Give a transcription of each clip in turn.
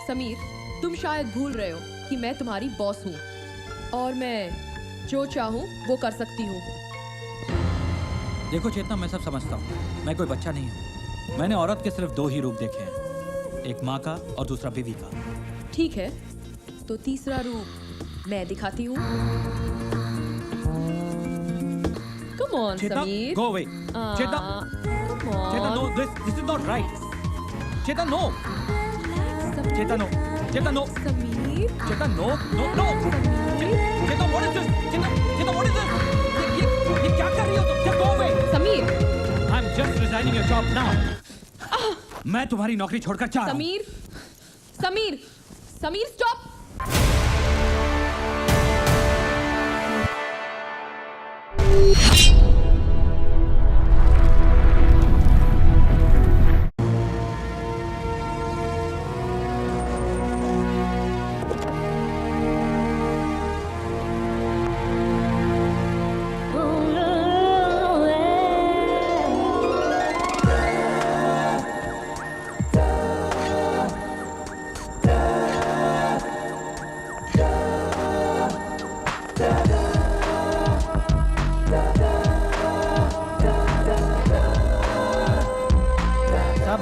समीर, तुम शायद भूल रहे हो कि मैं तुम्हारी बॉस हूँ और मैं जो चाहूँ वो कर सकती हूँ। देखो चेतना, मैं सब समझता हूँ, मैं कोई बच्चा नहीं हूँ। मैंने औरत के सिर्फ दो ही रूप देखे हैं, एक माँ का और दूसरा बीवी का। ठीक है, तो तीसरा रूप मैं दिखाती हूँ। Come on, Chetna, Sameer. go away. Chetna, Come on. Chetna, no, this is not right. Chetna, no. Sameer. Chetna, no. Chetna, no. Sameer. Chetna, no, no, no. Chetna, what is this? Chetna, what is this? ये क्या कर रही हो तुम? Just go away. Sameer. I'm just resigning your job now. मैं तुम्हारी नौकरी छोड़कर जा रहा हूँ। समीर, समीर, समीर, स्टॉप।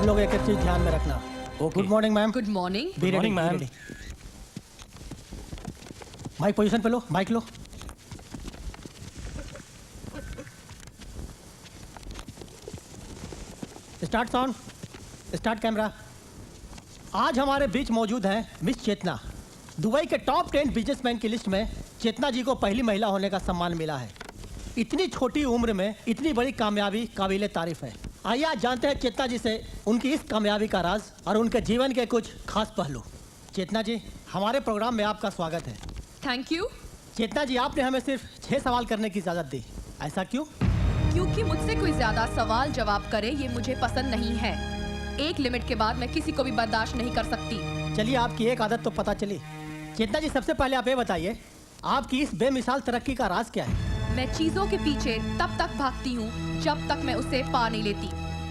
लोग एक चीज ध्यान में रखना। Good morning ma'am. Good morning. Good morning ma'am. Mic position पे लो, माइक लो। Start sound, start camera. आज हमारे बीच मौजूद हैं मिस चेतना। दुबई के टॉप 10 बिजनेसमैन की लिस्ट में चेतना जी को पहली महिला होने का सम्मान मिला है। इतनी छोटी उम्र में इतनी बड़ी कामयाबी काबिले तारीफ है। आइए आज जानते हैं चेतना जी से उनकी इस कामयाबी का राज और उनके जीवन के कुछ खास पहलू। चेतना जी, हमारे प्रोग्राम में आपका स्वागत है। Thank you. चेतना जी, आपने हमें सिर्फ 6 सवाल करने की इजाजत दी, ऐसा क्यों? क्योंकि मुझसे कोई ज्यादा सवाल जवाब करे ये मुझे पसंद नहीं है। एक लिमिट के बाद मैं किसी को भी बर्दाश्त नहीं कर सकती। चलिए, आपकी एक आदत तो पता चली। चेतना जी, सबसे पहले आप ये बताइए, आपकी इस बेमिसाल तरक्की का राज क्या है? मैं चीजों के पीछे तब तक भागती हूँ जब तक मैं उसे पा नहीं लेती।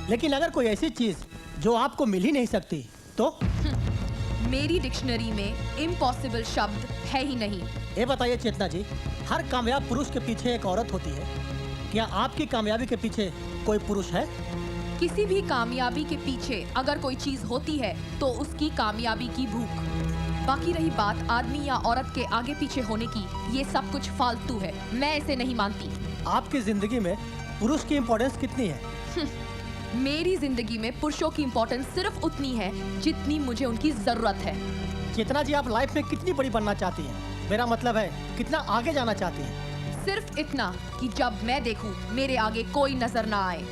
लेकिन अगर कोई ऐसी चीज जो आपको मिल ही नहीं सकती तो? मेरी डिक्शनरी में इम्पॉसिबल शब्द है ही नहीं। ये बताइए चेतना जी, हर कामयाब पुरुष के पीछे एक औरत होती है। क्या आपकी कामयाबी के पीछे कोई पुरुष है? किसी भी कामयाबी के पीछे अगर कोई चीज होती है तो उसकी कामयाबी की भूख। बाकी रही बात आदमी या औरत के आगे पीछे होने की, ये सब कुछ फालतू है, मैं इसे नहीं मानती। आपकी जिंदगी में पुरुष की इम्पोर्टेंस कितनी है? मेरी जिंदगी में पुरुषों की इम्पोर्टेंस सिर्फ उतनी है जितनी मुझे उनकी जरूरत है। चेतना जी, आप लाइफ में कितनी बड़ी बनना चाहती हैं? मेरा मतलब है, कितना आगे जाना चाहती हैं? सिर्फ इतना कि जब मैं देखूं मेरे आगे कोई नजर ना आए।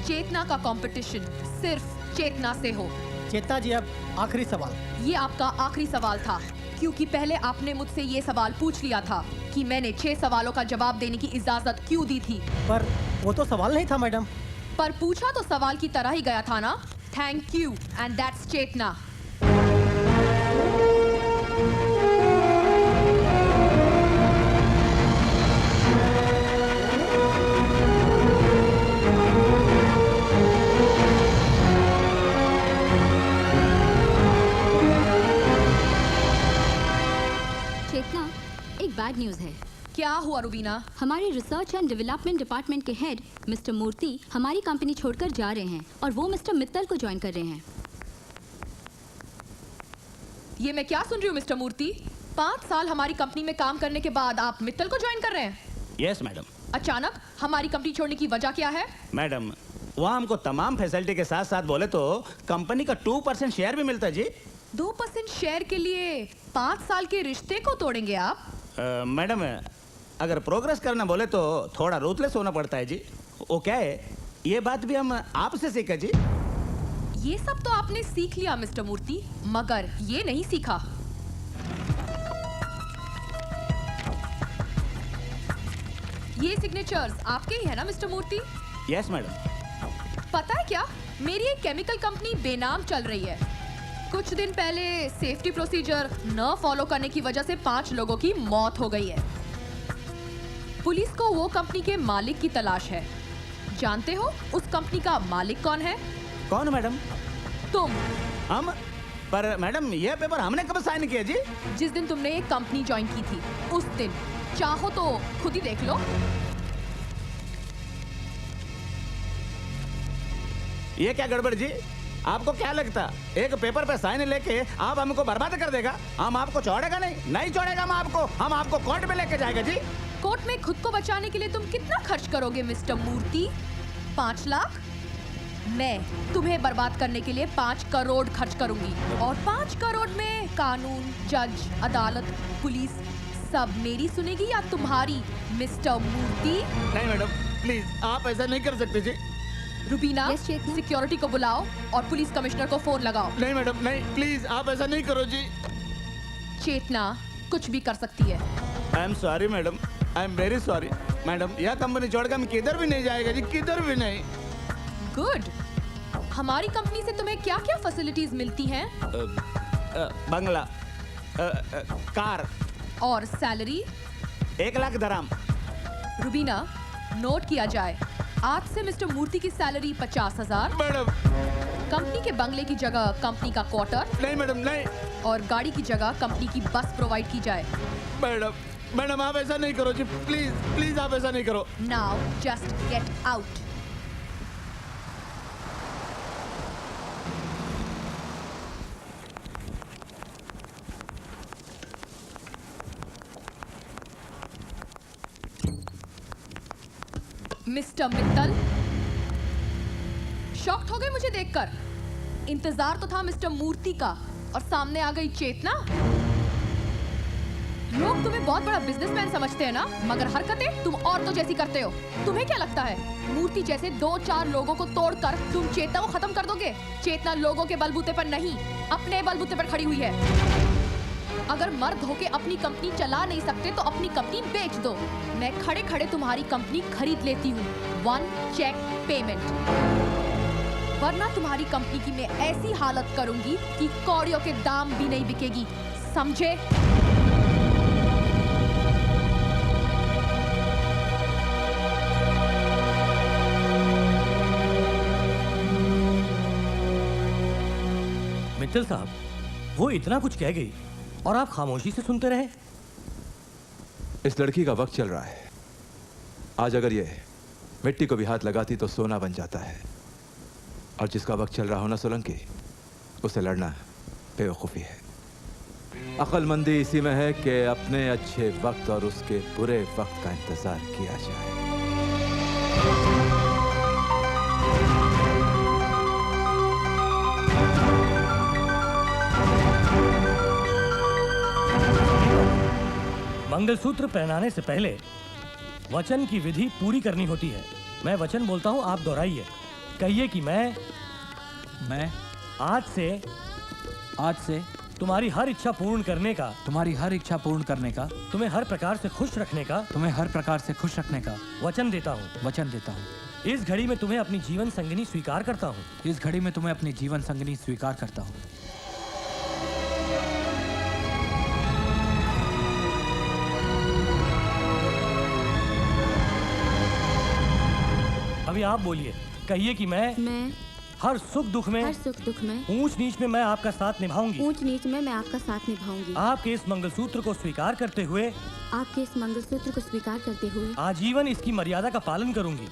चेतना का कंपटीशन सिर्फ चेतना से हो। चेतना जी, अब आखिरी सवाल। ये आपका आखिरी सवाल था, क्योंकि पहले आपने मुझसे ये सवाल पूछ लिया था कि मैंने 6 सवालों का जवाब देने की इजाजत क्यों दी थी। पर वो तो सवाल नहीं था मैडम। पर पूछा तो सवाल की तरह ही गया था ना। थैंक यू, एंड दैट्स चेतना। चेतना, एक बैड न्यूज़ है। क्या हुआ रुबीना? हमारे रिसर्च एंड डेवलपमेंट डिपार्टमेंट के हेड मिस्टर मूर्ति हमारी कंपनी छोड़कर जा रहे हैं और वो मिस्टर मित्तल को ज्वाइन कर रहे हैं। ये मैं क्या सुन रही हूँ मिस्टर मूर्ति? 5 साल हमारी कंपनी में काम करने के बाद आप मित्तल को ज्वाइन कर रहे हैं? Yes madam. अचानक हमारी कंपनी छोड़ने की वजह क्या है? मैडम, वहाँ हमको तमाम फैसिलिटी के साथ साथ बोले तो कंपनी का 2% शेयर भी मिलता है जी। 2% शेयर के लिए 5 साल के रिश्ते को तोड़ेंगे आप? मैडम, अगर प्रोग्रेस करना बोले तो थोड़ा रूथलेस होना पड़ता है जी। वो क्या है, ये बात भी हम आपसे सीखा जी। ये सब तो आपने सीख लिया मिस्टर मूर्ति, मगर ये नहीं सीखा। ये सिग्नेचर्स आपके ही है ना मिस्टर मूर्ति? Yes madam. पता है क्या, मेरी एक केमिकल कंपनी बेनाम चल रही है। कुछ दिन पहले सेफ्टी प्रोसीजर न फॉलो करने की वजह से 5 लोगों की मौत हो गई है। पुलिस को वो कंपनी के मालिक की तलाश है। जानते हो उस कंपनी का मालिक कौन है? कौन मैडम? तुम। हम? पर मैडम ये पेपर हमने कब साइन किया जी? जिस दिन तुमने एक कंपनी ज्वाइन की थी उस दिन। चाहो तो खुद ही देख लो। ये क्या गड़बड़ जी? आपको क्या लगता एक पेपर पे साइन लेके आप हमको बर्बाद कर देगा? हम आपको छोड़ेगा नहीं, नहीं छोड़ेगा हम आपको कोर्ट में लेके जाएगा जी। कोर्ट में खुद को बचाने के लिए तुम कितना खर्च करोगे मिस्टर मूर्ति? 5 लाख? मैं तुम्हें बर्बाद करने के लिए 5 करोड़ खर्च करूंगी और 5 करोड़ में कानून, जज, अदालत, पुलिस सब मेरी सुनेगी या तुम्हारी मिस्टर मूर्ति? नहीं मैडम प्लीज आप ऐसा नहीं कर सकते जी। रुबीना, Yes, चेतना। सिक्योरिटी को बुलाओ और पुलिस कमिश्नर को फोन लगाओ। नहीं मैडम नहीं, प्लीज आप ऐसा नहीं करो जी। चेतना कुछ भी कर सकती है। आई am sorry madam, I am very sorry madam. यह कंपनी छोड़कर हम किधर भी नहीं जाएगा जी, किधर भी नहीं। गुड। हमारी कंपनी से तुम्हें क्या क्या फैसिलिटीज मिलती हैं? बंगला, कार, और salary? 1 lakh dram. Rubina, note किया जाए, आज से मिस्टर मूर्ति की सैलरी 50,000, मैडम कंपनी के बंगले की जगह कंपनी का क्वार्टर नहीं मैडम नहीं। और गाड़ी की जगह कंपनी की बस प्रोवाइड की जाए। मैडम आप ऐसा नहीं करो जी, प्लीज प्लीज आप ऐसा नहीं करो। Now just get out. Mister Mittal, shocked हो गए मुझे देखकर? इंतजार तो था मिस्टर मूर्ति का और सामने आ गई चेतना। लोग तुम्हें बहुत बड़ा बिजनेसमैन समझते हैं ना, मगर हरकतें तुम औरतों जैसी करते हो। तुम्हें क्या लगता है मूर्ति जैसे 2-4 लोगों को तोड़कर तुम चेतना को खत्म कर दोगे? चेतना लोगों के बलबूते पर नहीं, अपने बलबूते पर खड़ी हुई है। अगर मर्द होके अपनी कंपनी चला नहीं सकते तो अपनी कंपनी बेच दो। मैं खड़े खड़े तुम्हारी कंपनी खरीद लेती हूँ, 1 चेक पेमेंट। वरना तुम्हारी कंपनी की मैं ऐसी हालत करूंगी कि कौड़ियों के दाम भी नहीं बिकेगी, समझे? मित्तल साहब, वो इतना कुछ कह गई और आप खामोशी से सुनते रहे। इस लड़की का वक्त चल रहा है। आज अगर ये मिट्टी को भी हाथ लगाती तो सोना बन जाता है, और जिसका वक्त चल रहा हो ना सोलंकी, उसे लड़ना बेवकूफ़ी है। अक्लमंदी इसी में है कि अपने अच्छे वक्त और उसके बुरे वक्त का इंतजार किया जाए। मंगलसूत्र पहनाने से पहले वचन की विधि पूरी करनी होती है। मैं वचन बोलता हूँ, आप दोहराइए। कहिए कि मैं आज से तुम्हारी हर इच्छा पूर्ण करने का, तुम्हें हर प्रकार से खुश रखने का वचन देता हूँ। इस घड़ी में तुम्हें अपनी जीवन संगिनी स्वीकार करता हूँ। अभी आप बोलिए। कहिए कि मैं हर सुख दुख में ऊंच नीच में मैं आपका साथ निभाऊंगी। आपके इस मंगलसूत्र को स्वीकार करते हुए आजीवन इसकी मर्यादा का पालन करूंगी।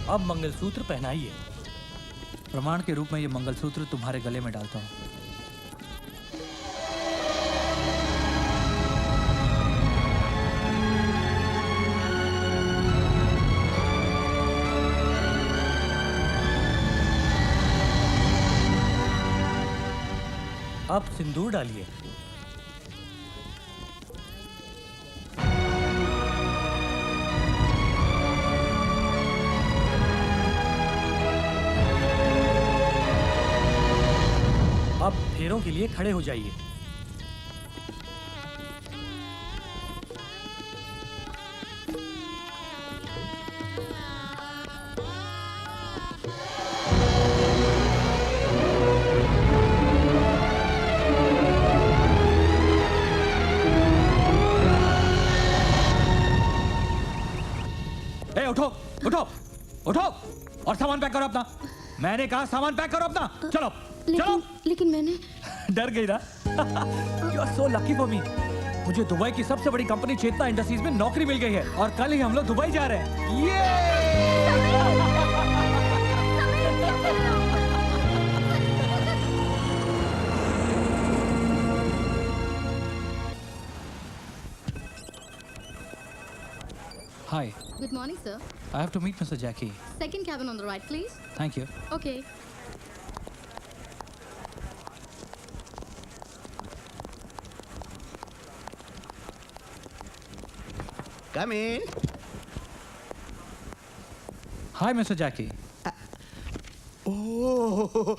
अब मंगलसूत्र पहनाइए। प्रमाण के रूप में ये मंगलसूत्र तुम्हारे गले में डालता हूँ। अब सिंदूर डालिए। अब फेरों के लिए खड़े हो जाइए। ए उठो उठो उठो और सामान पैक करो अपना। मैंने कहा सामान पैक करो अपना। चलो चलो। लेकिन मैंने डर गई ना? You are so lucky for me. मुझे दुबई की सबसे बड़ी कंपनी चेतना इंडस्ट्रीज में नौकरी मिल गई है और कल ही हम लोग दुबई जा रहे हैं। ये Hi, Good morning, sir. I have to meet Mr. Jackie. Second cabin on the right, please. Thank you. Okay. Come in. Hi, Mr. Jackie. Oh,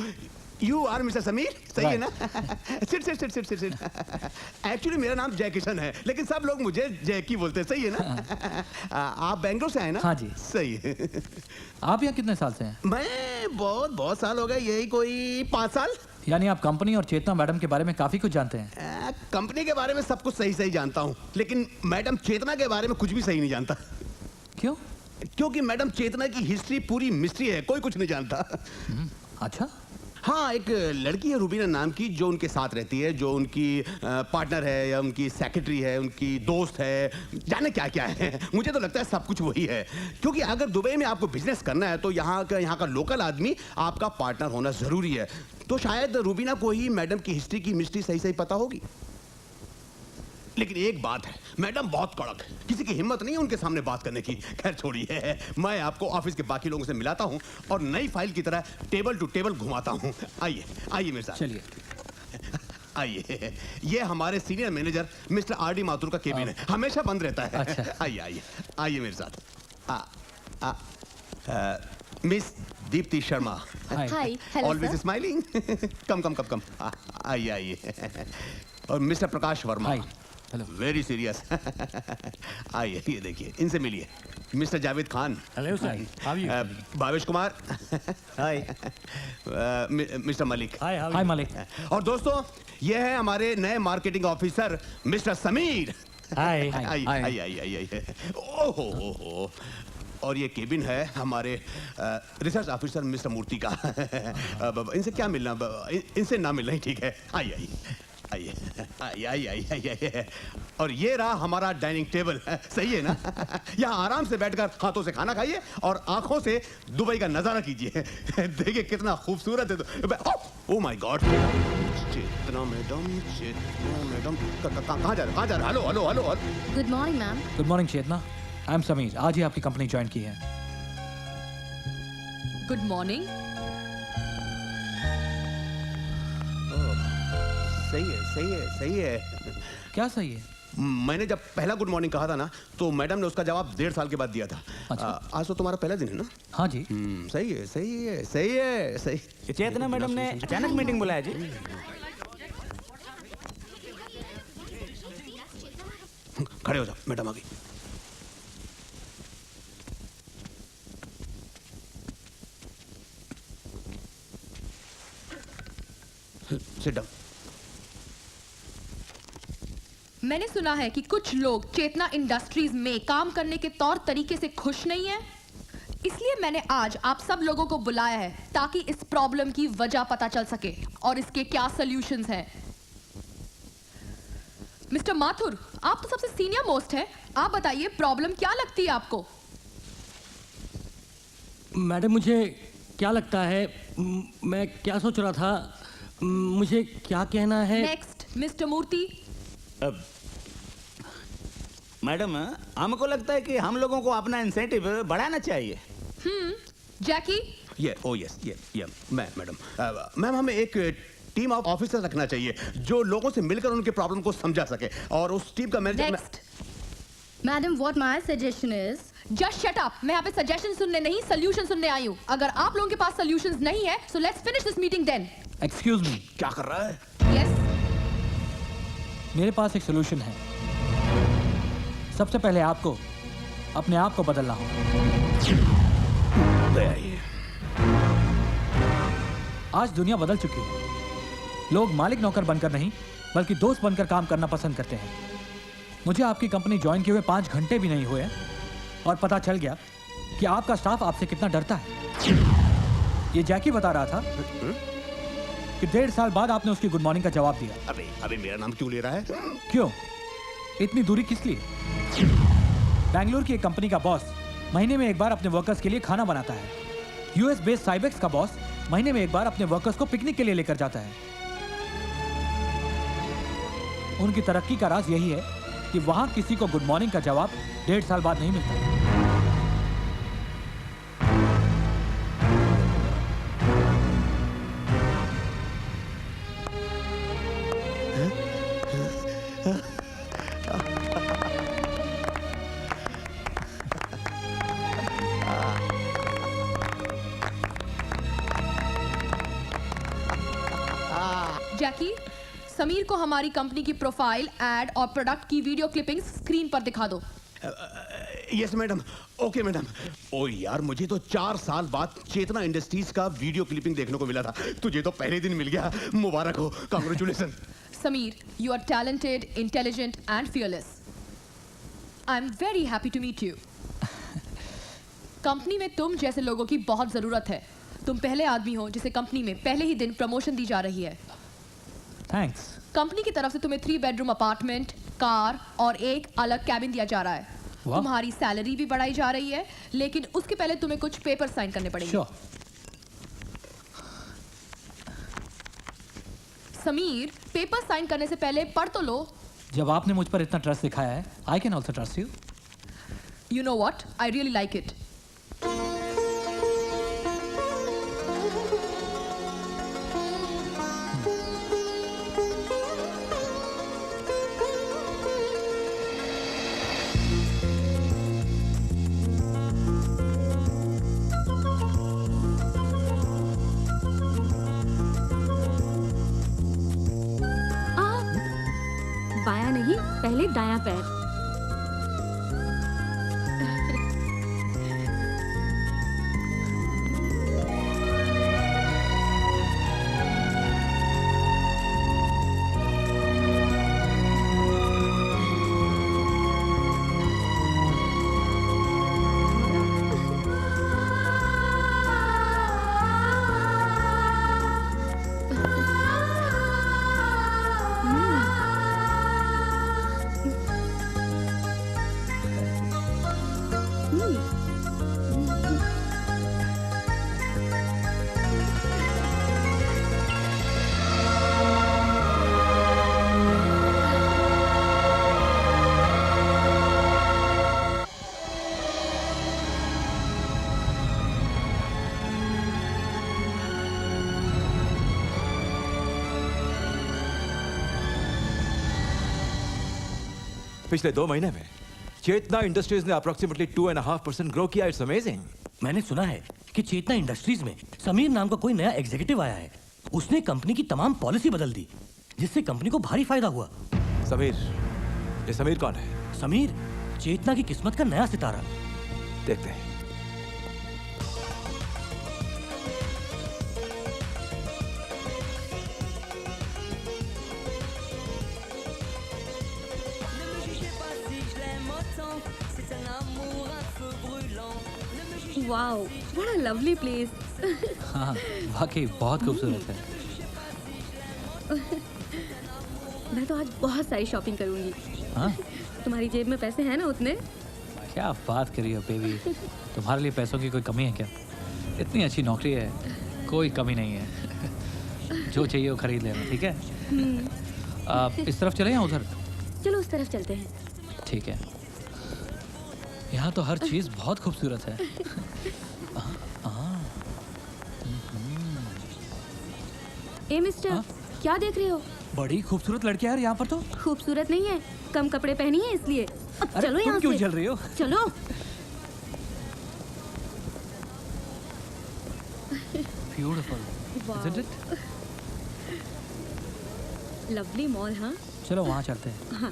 you are Mr. Sameer, सही है Right. ना? सिट। एक्चुअली मेरा नाम जय किशन है, लेकिन सब लोग मुझे जैकी बोलते हैं, सही है ना? आप बेंगलोर से आए ना? हाँ जी। सही है। आप यहाँ कितने साल से हैं? मैं बहुत साल हो गए, यही कोई 5 साल। यानी आप कंपनी और चेतना मैडम के बारे में काफी कुछ जानते हैं। कंपनी के बारे में सब कुछ सही जानता हूँ, लेकिन मैडम चेतना के बारे में कुछ भी सही नहीं जानता। क्यों? क्योंकि मैडम चेतना की हिस्ट्री पूरी मिस्ट्री है, कोई कुछ नहीं जानता। अच्छा। हाँ, एक लड़की है रूबीना नाम की, जो उनके साथ रहती है, जो उनकी पार्टनर है या उनकी सेक्रेटरी है, उनकी दोस्त है, जाने क्या क्या है। मुझे तो लगता है सब कुछ वही है, क्योंकि अगर दुबई में आपको बिजनेस करना है तो यहाँ का लोकल आदमी आपका पार्टनर होना जरूरी है। तो शायद रूबीना को ही मैडम की हिस्ट्री की मिस्ट्री सही पता होगी। लेकिन एक बात है, मैडम बहुत कड़क है, किसी की हिम्मत नहीं है उनके सामने बात करने की। खैर छोड़िए, मैं आपको ऑफिस के बाकी लोगों से मिलाता हूँ और नई फाइल की तरह टेबल टू टेबल घुमाता हूँ। आइए मेरे साथ। चलिए। आइए, ये हमारे senior manager mister RD. Mathur का केबिन है, हमेशा बंद रहता है। अच्छा। आइए मेरे साथ। Miss Deepti Sharma. Hi. Hello, always sir. Smiling. Come. आइए। और mister Prakash Varma. Hi. Hello. Very serious. आइए, ये देखिए, इनसे मिलिए। Mister Javed Khan. Hello sir. How are you? Bhavesh Kumar. Hi. Mister Malik. Hi Malik. और दोस्तों, ये है हमारे नए marketing officer mister Sameer. Hi. आइए। ओहो। और ये केबिन है हमारे रिसर्च ऑफिसर मिस्टर मूर्ति का। इनसे क्या मिलना, इनसे ना मिलना ही ठीक है। आइए। और ये रहा हमारा डाइनिंग टेबल, सही है ना? यहाँ आराम से बैठकर हाथों से खाना खाइए और आंखों से दुबई का नजारा कीजिए। देखिए कितना खूबसूरत है। Oh my god, Chetna madam कहाँ जा रहे? Hello. Good morning, ma'am. Good morning Chetna. I am Sameer. आज ही आपकी कंपनी ज्वाइन की है। Good morning. सही है। क्या सही है? मैंने जब पहला गुड मॉर्निंग कहा था ना, तो मैडम ने उसका जवाब 1.5 साल के बाद दिया था। अच्छा। आज तो तुम्हारा पहला दिन है ना? हाँ जी। सही है। चेतना मैडम ने अचानक मीटिंग बुलाया जी। खड़े हो जाओ, मैडम आ गई। Sit down. मैंने सुना है कि कुछ लोग चेतना इंडस्ट्रीज में काम करने के तौर तरीके से खुश नहीं हैं। इसलिए मैंने आज आप सब लोगों को बुलाया है ताकि इस प्रॉब्लम की वजह पता चल सके और इसके क्या सॉल्यूशंस हैं। मिस्टर माथुर, आप तो सबसे सीनियर मोस्ट हैं। आप बताइए प्रॉब्लम क्या लगती है आपको? मैडम, मुझे क्या लगता है, मैं क्या सोच रहा था, मुझे क्या कहना है। नेक्स्ट मिस्टर मूर्ति। मैडम, हमको लगता है कि हम लोगों को अपना इंसेंटिव बढ़ाना चाहिए। जैकी। मैम हमें एक टीम ऑफ ऑफिसर रखना चाहिए जो लोगों से मिलकर उनके प्रॉब्लम को समझा सके, और उस टीम का manager. Next. Madam, what my suggestion is, just shut up. मैं यहाँ पे सजेशन सुनने नहीं, सोल्यूशन सुनने आई हूँ। अगर आप लोगों के पास सोल्यूशंस नहीं है, so let's finish this meeting then. Excuse me. क्या कर रहा है? यस। मेरे पास एक सोल्यूशन है। सबसे पहले आपको अपने आप को बदलना होगा। आज दुनिया बदल चुकी है। लोग मालिक नौकर बनकर नहीं, बल्कि दोस्त बनकर काम करना पसंद करते हैं। मुझे आपकी कंपनी ज्वाइन किए हुए 5 घंटे भी नहीं हुए और पता चल गया कि आपका स्टाफ आपसे कितना डरता है। ये जैकी बता रहा था कि 1.5 साल बाद आपने उसकी गुड मॉर्निंग का जवाब दिया। अबे अबे मेरा नाम क्यों ले रहा है? क्यों? इतनी दूरी किस लिए? बैंगलोर की एक कंपनी का बॉस महीने में एक बार अपने वर्कर्स के लिए खाना बनाता है। यूएस बेस्ड साइबेक्स का बॉस महीने में एक बार अपने वर्कर्स को पिकनिक के लिए लेकर जाता है। उनकी तरक्की का राज यही है कि वहां किसी को गुड मॉर्निंग का जवाब 1.5 साल बाद नहीं मिलता। जैकी, समीर को हमारी कंपनी की प्रोफाइल, एड और प्रोडक्ट की वीडियो क्लिपिंग्स स्क्रीन पर दिखा दो। Yes madam. Okay madam. ओ यार, मुझे तो 4 साल बाद चेतना इंडस्ट्रीज का वीडियो क्लिपिंग देखने को मिला था। तुझे तो पहले दिन मिल गया। मुबारक हो। Congratulation. Sameer, you are talented, intelligent and fearless. I'm very happy to meet you. Company में तुम जैसे लोगों की बहुत जरूरत है। तुम पहले आदमी हो जिसे कंपनी में पहले ही दिन प्रमोशन दी जा रही है। थैंक्स। कंपनी की तरफ से तुम्हें 3 बेडरूम अपार्टमेंट, कार और एक अलग कैबिन दिया जा रहा है। वाह। तुम्हारी सैलरी भी बढ़ाई जा रही है, लेकिन उसके पहले तुम्हें कुछ पेपर साइन करने पड़ेंगे। Sure. समीर, पेपर साइन करने से पहले पढ़ तो लो। जब आपने मुझ पर इतना ट्रस्ट दिखाया है, I can also trust you. You know what? I really like it. बायां नहीं, पहले दायां पैर। पिछले 2 महीने में चेतना इंडस्ट्रीज ने अप्रोक्सीमेटली 2.5% ग्रो किया। It's amazing. मैंने सुना है कि चेतना इंडस्ट्रीज में समीर नाम का कोई नया एग्जीक्यूटिव आया है। उसने कंपनी की तमाम पॉलिसी बदल दी, जिससे कंपनी को भारी फायदा हुआ। समीर? ये समीर कौन है? समीर चेतना की किस्मत का नया सितारा। देखते हैं। Wow, what a lovely place. हाँ, वाकई बहुत खूबसूरत है। मैं तो आज बहुत सारी शॉपिंग करूंगी। हाँ? तुम्हारी जेब में पैसे हैं ना उतने? क्या बात कर रही हो बेबी? तुम्हारे लिए पैसों की कोई कमी है क्या? इतनी अच्छी नौकरी है, कोई कमी नहीं है। जो चाहिए वो खरीद लेना, ठीक है? आप इस तरफ चले या उधर? चलो उस तरफ चलते हैं। ठीक है। यहाँ तो हर चीज़ बहुत खूबसूरत है। ए मिस्टर, क्या देख रहे हो? बड़ी खूबसूरत लड़की है यार यहाँ पर तो। खूबसूरत नहीं है, कम कपड़े पहनी है इसलिए। अब अरे चलो यहाँ तुम क्यों से। चल रही हो? चलो। Beautiful, isn't it? Lovely mall. हाँ चलो वहाँ चलते हैं। हाँ।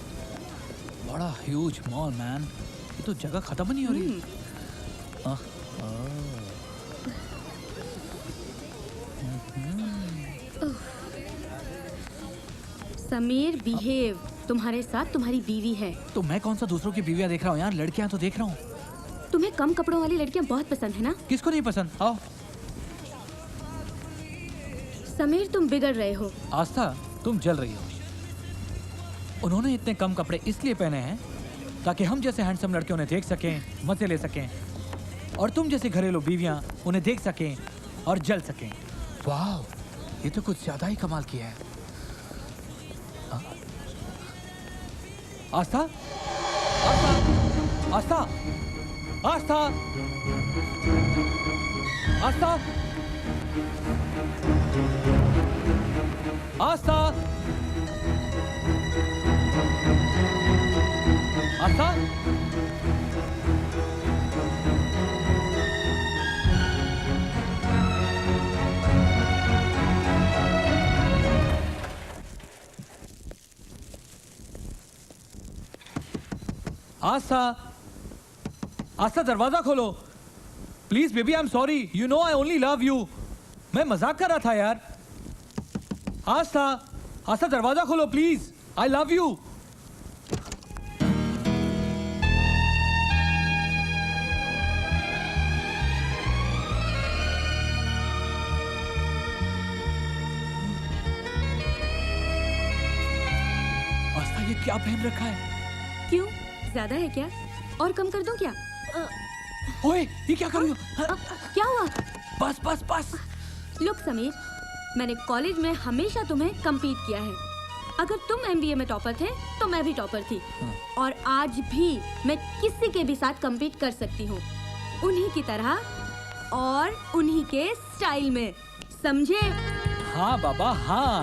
बड़ा ह्यूज मॉल मैन, ये तो जगह खत्म नहीं हो रही। समीर बिहेव, तुम्हारे साथ तुम्हारी बीवी है। तो मैं कौन सा दूसरों की बीवियाँ देख रहा हूँ यार? लड़कियाँ तो देख रहा हूँ। तुम्हें कम कपड़ों वाली लड़कियां बहुत पसंद है ना? किसको नहीं पसंद? आओ। समीर, तुम बिगड़ रहे हो। आस्था, तुम जल रही हो। उन्होंने इतने कम कपड़े इसलिए पहने हैं ताकि हम जैसे हैंडसम लड़के उन्हें देख सकें, मजे ले सकें, और तुम जैसी घरेलू बीवियां उन्हें देख सकें और जल सकें। वाह, ये तो कुछ ज्यादा ही कमाल किया है। आस्था, आस्था, आस्था, आस्था, आस्था, आस्था, आस्था, आस्था, दरवाजा खोलो please. Baby, I am sorry, you know I only love you. मैं मजाक कर रहा था यार। आस्था, आस्था, दरवाजा खोलो प्लीज, आई लव यू। आस्था, ये क्या पहन रखा है? क्यों, ज्यादा है क्या? और कम कर दूं क्या? ओए, ये क्या कर रही हो? क्या हुआ? बस बस बस। लुक समीर, मैंने कॉलेज में हमेशा तुम्हें कम्पीट किया है। अगर तुम एमबीए में टॉपर थे तो मैं भी टॉपर थी, और आज भी मैं किसी के भी साथ कम्पीट कर सकती हूँ, उन्हीं की तरह और उन्हीं के स्टाइल में, समझे? हाँ बाबा, हाँ।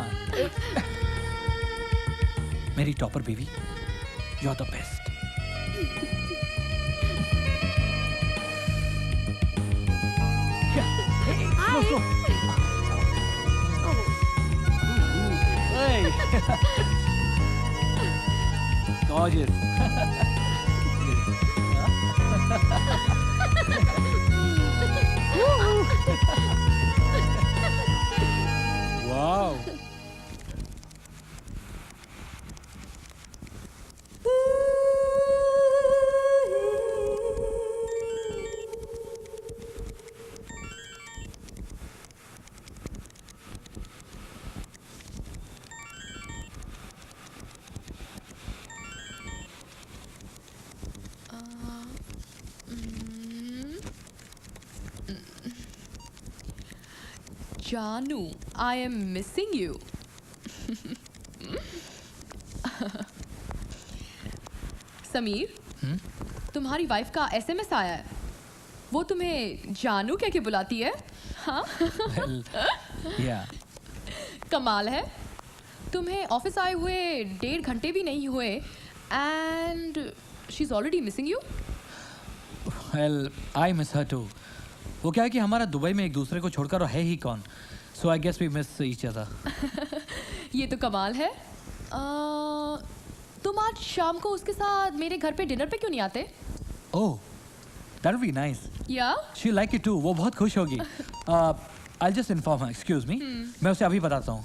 मेरी topper baby, you are the best. Gorgeous. Wow. Janu, I am missing you. Sameer, तुम्हारी वाइफ का एसएमएस आया है। वो तुम्हें जानू कह के बुलाती है? हाँ? Well, yeah. कमाल है। तुम्हें ऑफिस आए हुए 1.5 घंटे भी नहीं हुए and she's already missing you? Well, I miss her too. वो क्या है कि हमारा दुबई में एक दूसरे को छोड़कर है ही कौन, so I guess we miss each other. ये तो कमाल है। तुम आज शाम को उसके साथ मेरे घर पे डिनर पे क्यों नहीं आते? Oh, that would be nice. Yeah? She'll like it too. वो बहुत खुश होगी. I'll just inform her. Excuse me. मैं उसे अभी बताता हूँ.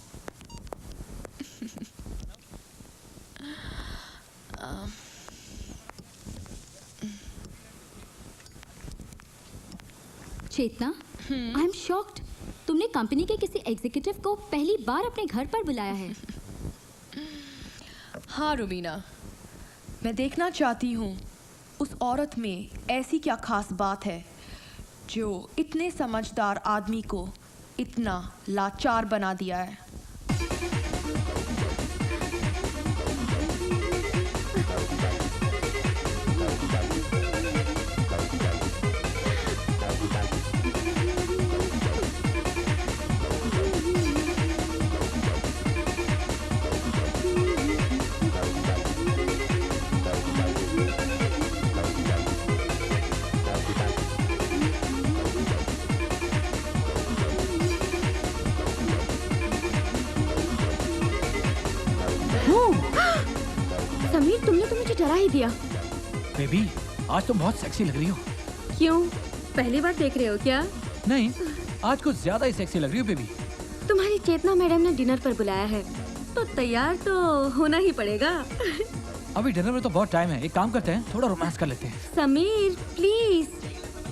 चेतना, आई एम शॉक्ड। तुमने कंपनी के किसी एग्जीक्यूटिव को पहली बार अपने घर पर बुलाया है। हाँ रुबीना, मैं देखना चाहती हूँ उस औरत में ऐसी क्या खास बात है जो इतने समझदार आदमी को इतना लाचार बना दिया है। समीर, तुमने तो मुझे डरा ही दिया। बेबी, आज तुम बहुत सेक्सी लग रही हो। क्यों, पहली बार देख रहे हो क्या? नहीं, आज कुछ ज्यादा ही सेक्सी लग रही हो बेबी। तुम्हारी चेतना मैडम ने डिनर पर बुलाया है तो तैयार तो होना ही पड़ेगा। अभी डिनर में तो बहुत टाइम है, एक काम करते हैं, थोड़ा रोमांस कर लेते हैं। समीर प्लीज।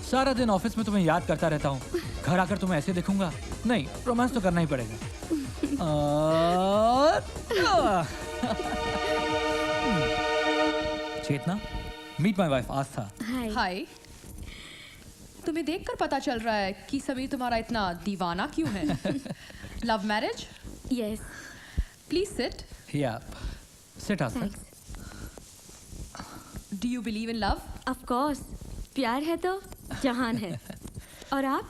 सारा दिन ऑफिस में तुम्हें याद करता रहता हूँ, घर आकर तुम्हें ऐसे देखूंगा? नहीं, रोमांस तो करना ही पड़ेगा। चेतना, मीट माय वाइफ आस्था। हाय। हाय। तुम्हें देखकर पता चल रहा है कि समीर तुम्हारा इतना दीवाना क्यों है। Love marriage? Yes. Please sit. Yeah sit Aastha. Thanks. Do you believe in love? Of course, प्यार है तो जहान है। और आप?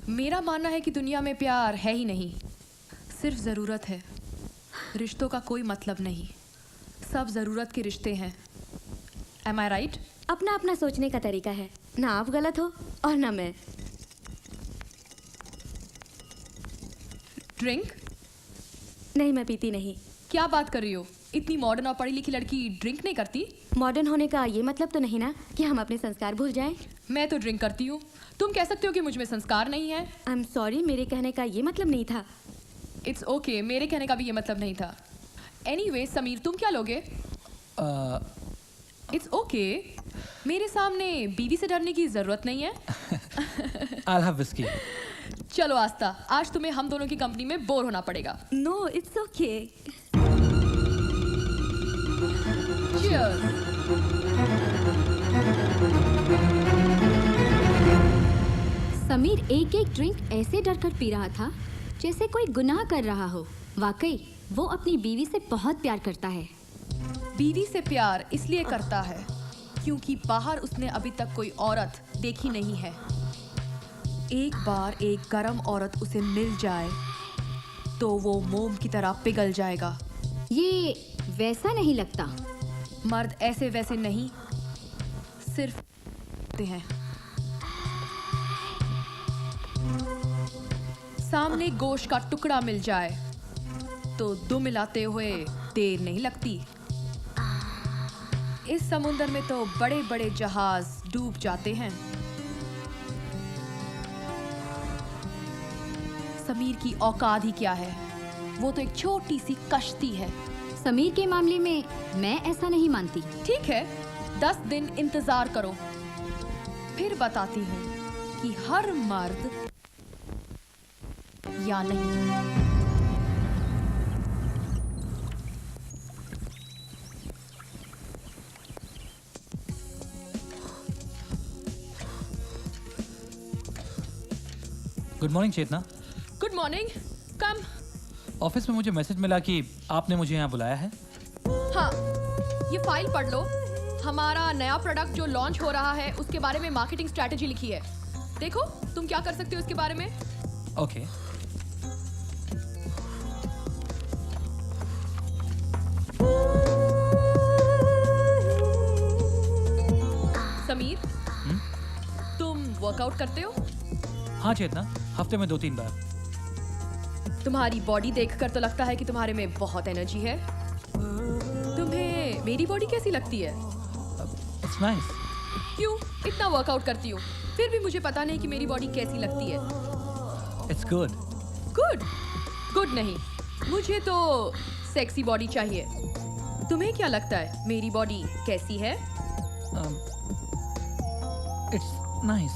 मेरा मानना है कि दुनिया में प्यार है ही नहीं, सिर्फ ज़रूरत है। रिश्तों का कोई मतलब नहीं, सब ज़रूरत के रिश्ते हैं। एम आई राइट? अपना अपना सोचने का तरीका है, ना आप गलत हो और ना मैं। ड्रिंक? नहीं, मैं पीती नहीं। क्या बात कर रही हो? इतनी मॉडर्न और पढ़ी लिखी लड़की ड्रिंक नहीं करती? मॉडर्न होने का ये मतलब तो नहीं ना कि हम अपने संस्कार भूल जाएं। मैं तो ड्रिंक करती हूँ। तुम कह सकते हो कि मुझ में संस्कार नहीं है। आई एम सॉरी, मेरे कहने का ये मतलब नहीं था। इट्स ओके, मेरे कहने का भी ये मतलब नहीं था। एनीवे, समीर तुम क्या लोगे? इट्स ओके, मेरे सामने बीवी से डरने की जरूरत नहीं है। I'll have whiskey. चलो आस्था, आज तुम्हें हम दोनों की कंपनी में बोर होना पड़ेगा। No, it's okay. Cheers. Sameer एक एक ड्रिंक ऐसे डर कर पी रहा था जैसे कोई गुनाह कर रहा हो। वाकई वो अपनी बीवी से बहुत प्यार करता है। बीवी से प्यार इसलिए करता है क्योंकि बाहर उसने अभी तक कोई औरत देखी नहीं है। एक बार एक गरम औरत उसे मिल जाए तो वो मोम की तरह पिघल जाएगा। ये वैसा नहीं लगता। मर्द ऐसे वैसे नहीं, सिर्फ हैं। सामने गोश्त का टुकड़ा मिल जाए तो दुम मिलाते हुए देर नहीं लगती। इस समुंदर में तो बड़े बड़े जहाज डूब जाते हैं। समीर की औकात ही क्या है, वो तो एक छोटी सी कश्ती है। समीर के मामले में मैं ऐसा नहीं मानती। ठीक है, 10 दिन इंतजार करो, फिर बताती हूँ कि हर मर्द या नहीं। Good morning Chetna. Good morning. Come. Office में मुझे मैसेज मिला कि आपने मुझे यहाँ बुलाया है। हाँ, ये फाइल पढ़ लो। हमारा नया प्रोडक्ट जो लॉन्च हो रहा है उसके बारे में मार्केटिंग स्ट्रैटेजी लिखी है। देखो तुम क्या कर सकते हो इसके बारे में। ओके। समीर, तुम वर्कआउट करते हो? हाँ चेतना, हफ्ते में 2-3 बार। तुम्हारी बॉडी देखकर तो लगता है कि तुम्हारे में बहुत एनर्जी है। तुम्हें मेरी बॉडी कैसी लगती है? It's nice. क्यों इतना वर्कआउट करती हो, फिर भी मुझे पता नहीं कि मेरी बॉडी कैसी लगती है। It's good. गुड? गुड नहीं, मुझे तो सेक्सी बॉडी चाहिए। तुम्हें क्या लगता है मेरी बॉडी कैसी है? It's nice.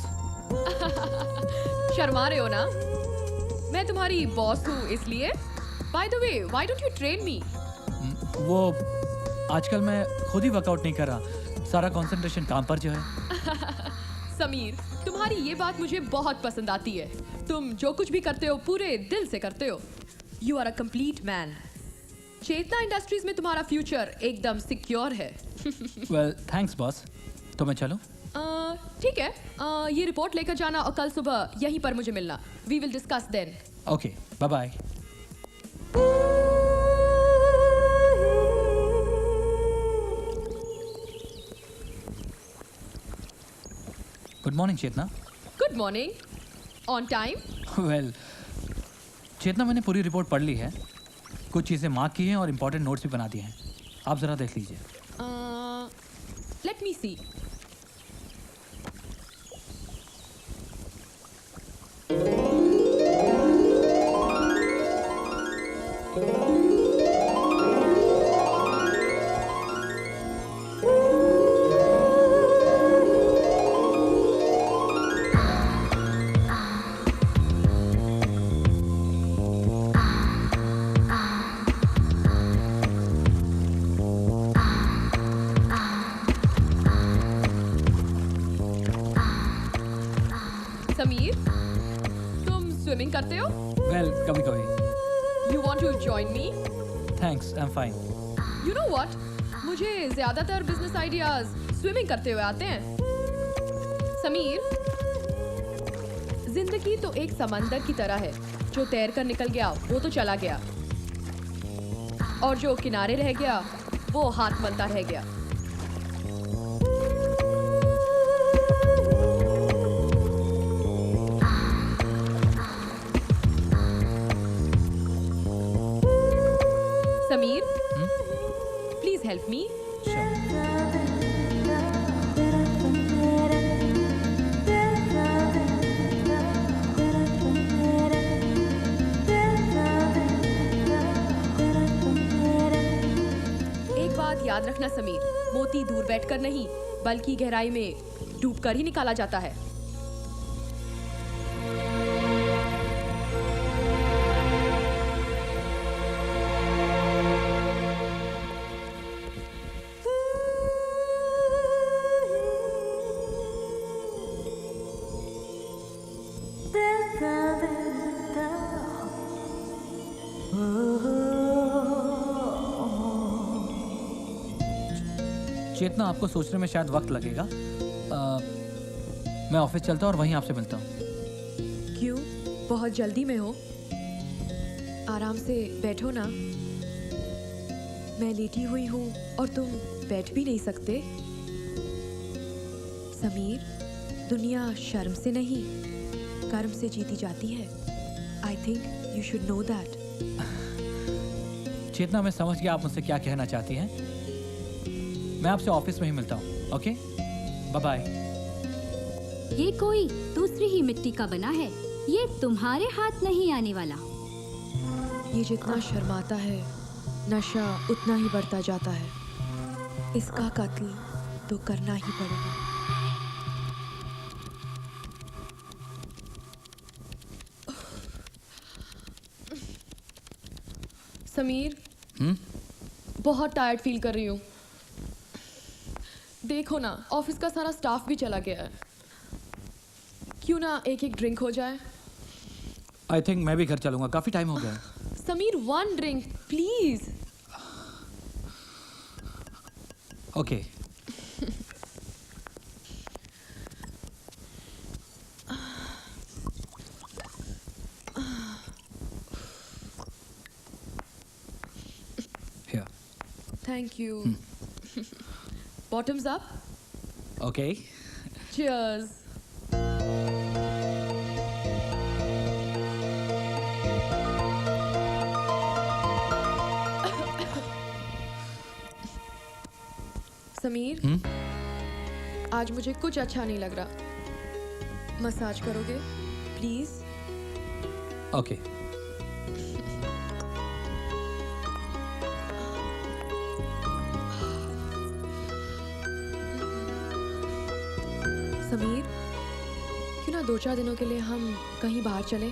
शर्मा रहे हो ना? मैं तुम्हारी बॉस हूँ इसलिए। By the way, why don't you train me? वो आजकल मैं खुद ही वर्कआउट नहीं कर रहा, सारा कंसंट्रेशन काम पर जो है। समीर, तुम्हारी ये बात मुझे बहुत पसंद आती है। तुम जो कुछ भी करते हो पूरे दिल से करते हो। You are a complete man. Chetna industries में तुम्हारा फ्यूचर एकदम सिक्योर है। Well thanks boss. तो मैं चलूं? ठीक है, ये रिपोर्ट लेकर जाना और कल सुबह यहीं पर मुझे मिलना। We will discuss then. Okay, bye bye. Good morning Chetna. Good morning. On time? Well Chetna, मैंने पूरी रिपोर्ट पढ़ ली है, कुछ चीज़ें मार्क की हैं और इम्पोर्टेंट नोट्स भी बना दिए हैं। आप ज़रा देख लीजिए। लेट मी सी। स्विमिंग करते हो? वेल कभी कभी। You want to join me? Thanks, I am fine. You know what, मुझे ज्यादातर बिजनेस आइडियाज स्विमिंग करते हुए आते हैं। समीर, जिंदगी तो एक समंदर की तरह है, जो तैर कर निकल गया वो तो चला गया, और जो किनारे रह गया वो हाथ मलता रह गया। Sameer, please help me. एक बात याद रखना समीर, मोती दूर बैठकर नहीं बल्कि गहराई में डूबकर ही निकाला जाता है। चेतना, आपको सोचने में शायद वक्त लगेगा। मैं ऑफिस चलता हूँ और वहीं आपसे मिलता हूँ। क्यों, बहुत जल्दी में हो? आराम से बैठो ना। मैं लेटी हुई हूँ और तुम बैठ भी नहीं सकते। समीर, दुनिया शर्म से नहीं कर्म से जीती जाती है। I think you should know that. Chetna, मैं समझ गया आप मुझसे क्या कहना चाहती हैं। मैं आपसे ऑफिस में ही मिलता हूँ। Okay, bye bye. ये कोई दूसरी ही मिट्टी का बना है, ये तुम्हारे हाथ नहीं आने वाला। ये जितना शर्माता है नशा उतना ही बढ़ता जाता है। इसका कत्ल तो करना ही पड़ेगा। समीर, बहुत टायर्ड फील कर रही हूँ। देखो ना, ऑफिस का सारा स्टाफ भी चला गया है। क्यों ना एक एक ड्रिंक हो जाए? आई थिंक मैं भी घर चलूंगा, काफी टाइम हो गया। Sameer, one drink please. Okay. Here. Thank you. Bottoms up. Okay. Cheers. Sameer, आज मुझे कुछ अच्छा नहीं लग रहा। मसाज करोगे प्लीज? ओके। समीर, क्यों ना 2-4 दिनों के लिए हम कहीं बाहर चलें?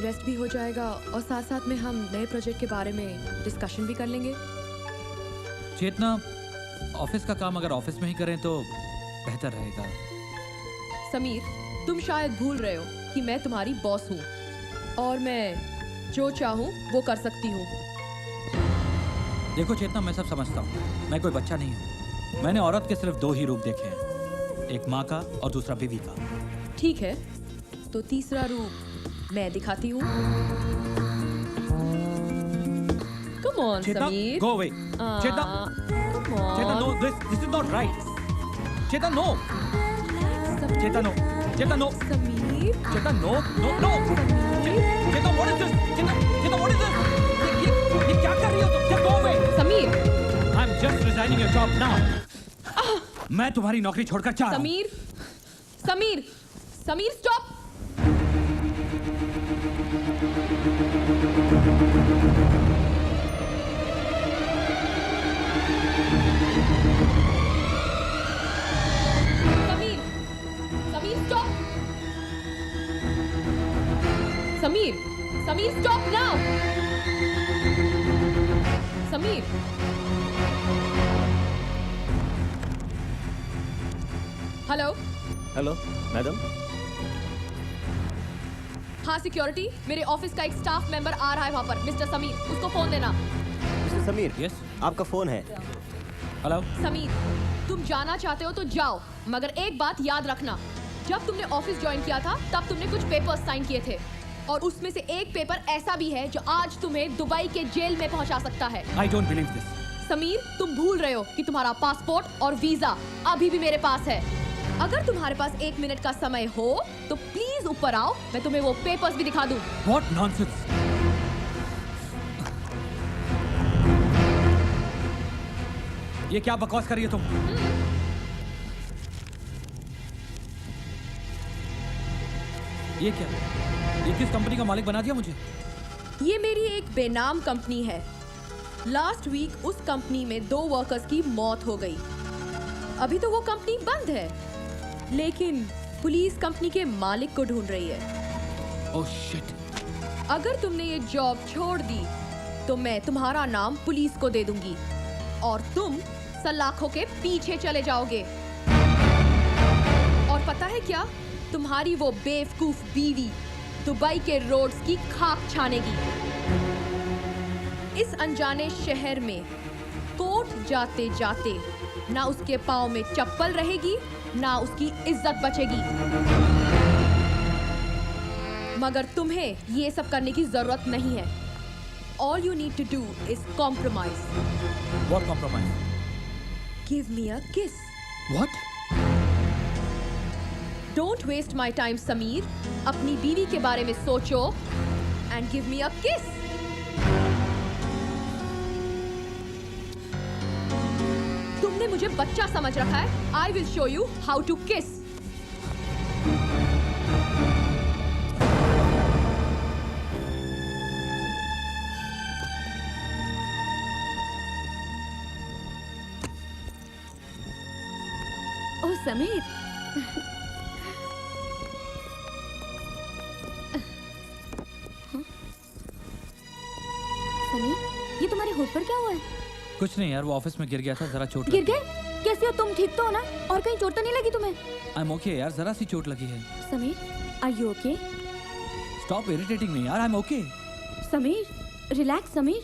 रेस्ट भी हो जाएगा और साथ साथ में हम नए प्रोजेक्ट के बारे में डिस्कशन भी कर लेंगे। चेतना, ऑफिस का काम अगर ऑफिस में ही करें तो बेहतर रहेगा। समीर, तुम शायद भूल रहे हो कि मैं तुम्हारी बॉस हूँ और मैं जो चाहूँ वो कर सकती हूँ। देखो चेतना, मैं सब समझता हूँ, मैं कोई बच्चा नहीं हूँ। मैंने औरत के सिर्फ 2 ही रूप देखे हैं, एक माँ का और दूसरा बीवी का। ठीक है, तो तीसरा रूप मैं दिखाती हूँ। Come on, Chetna, Sameer. go away. Chetna, Come on. Chetna, no, this is not right. Chetna, no. Chetna, no. Chetna, no. Sameer. Chetna, no, no, no. Chetna, what is this? Chetna, what is this? ये क्या कर रही हो तुम? Just go away. Sameer. I'm just resigning your job now. मैं तुम्हारी नौकरी छोड़कर जा रहा हूँ। Sameer, Sameer, Sameer, stop. Sameer, Sameer, stop now. Sameer, hello. Hello madam. हाँ सिक्योरिटी, मेरे ऑफिस का एक स्टाफ मेंबर आ रहा है वहाँ पर, मिस्टर समीर, उसको फोन देना। मिस्टर समीर, यस आपका फोन है। हेलो। समीर, तुम जाना चाहते हो तो जाओ, मगर एक बात याद रखना, जब तुमने ऑफिस ज्वाइन किया था तब तुमने कुछ पेपर्स साइन किए थे और उसमें से एक पेपर ऐसा भी है जो आज तुम्हें दुबई के जेल में पहुंचा सकता है। I don't believe this. Sameer, तुम भूल रहे हो कि तुम्हारा पासपोर्ट और वीजा अभी भी मेरे पास है। अगर तुम्हारे पास 1 मिनट का समय हो तो प्लीज ऊपर आओ, मैं तुम्हें वो पेपर्स भी दिखा दूं। What nonsense. ये क्या बकवास कर रही है तुम? ये क्या? ये किस कंपनी का मालिक बना दिया मुझे? ये मेरी एक बेनाम कंपनी है। लास्ट वीक उस कंपनी में 2 वर्कर्स की मौत हो गई। अभी तो वो कंपनी बंद है, लेकिन पुलिस कंपनी के मालिक को ढूंढ रही है। Oh shit. अगर तुमने ये जॉब छोड़ दी तो मैं तुम्हारा नाम पुलिस को दे दूंगी और तुम सलाखों के पीछे चले जाओगे। और पता है क्या, तुम्हारी वो बेवकूफ बीवी दुबई के रोड्स की खाक छानेगी। इस अनजाने शहर में कोर्ट जाते जाते ना उसके पाँव में चप्पल रहेगी ना उसकी इज्जत बचेगी। मगर तुम्हें ये सब करने की जरूरत नहीं है। All you need to do is compromise. What compromise? Give me a kiss. What? Don't waste my time, Sameer. अपनी बीवी के बारे में सोचो and give me a kiss. तुमने मुझे बच्चा समझ रखा है। I will show you how to kiss. ओह समीर, समीर, ये तुम्हारे होठ पर क्या हुआ है? कुछ नहीं यार, वो ऑफिस में गिर गया था, जरा चोट गिर लगी। गए? कैसे हो तुम? ठीक तो हो ना? और कहीं चोट तो नहीं लगी तुम्हें? आई एम ओके यार, जरा सी चोट लगी है। Sameer, are you okay? Stop irritating me यार, I am okay. Sameer, relax Sameer,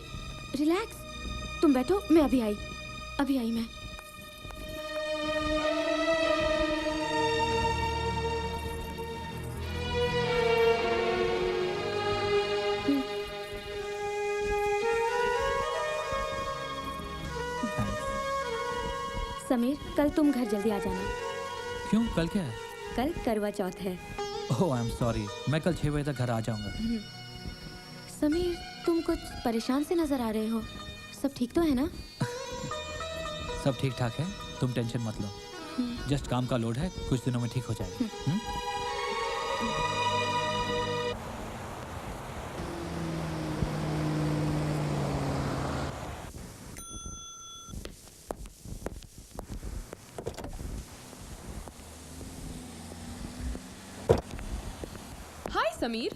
relax. तुम बैठो, मैं अभी आई मैं। समीर, कल तुम घर जल्दी आ जाना। क्यों, कल क्या है? कल करवा चौथ है। ओह आई एम सॉरी, मैं कल 6 बजे तक घर आ जाऊंगा। समीर, तुम कुछ परेशान से नजर आ रहे हो। सब ठीक तो है ना? सब ठीक ठाक है, तुम टेंशन मत लो। जस्ट काम का लोड है, कुछ दिनों में ठीक हो जाएगा। हाय समीर,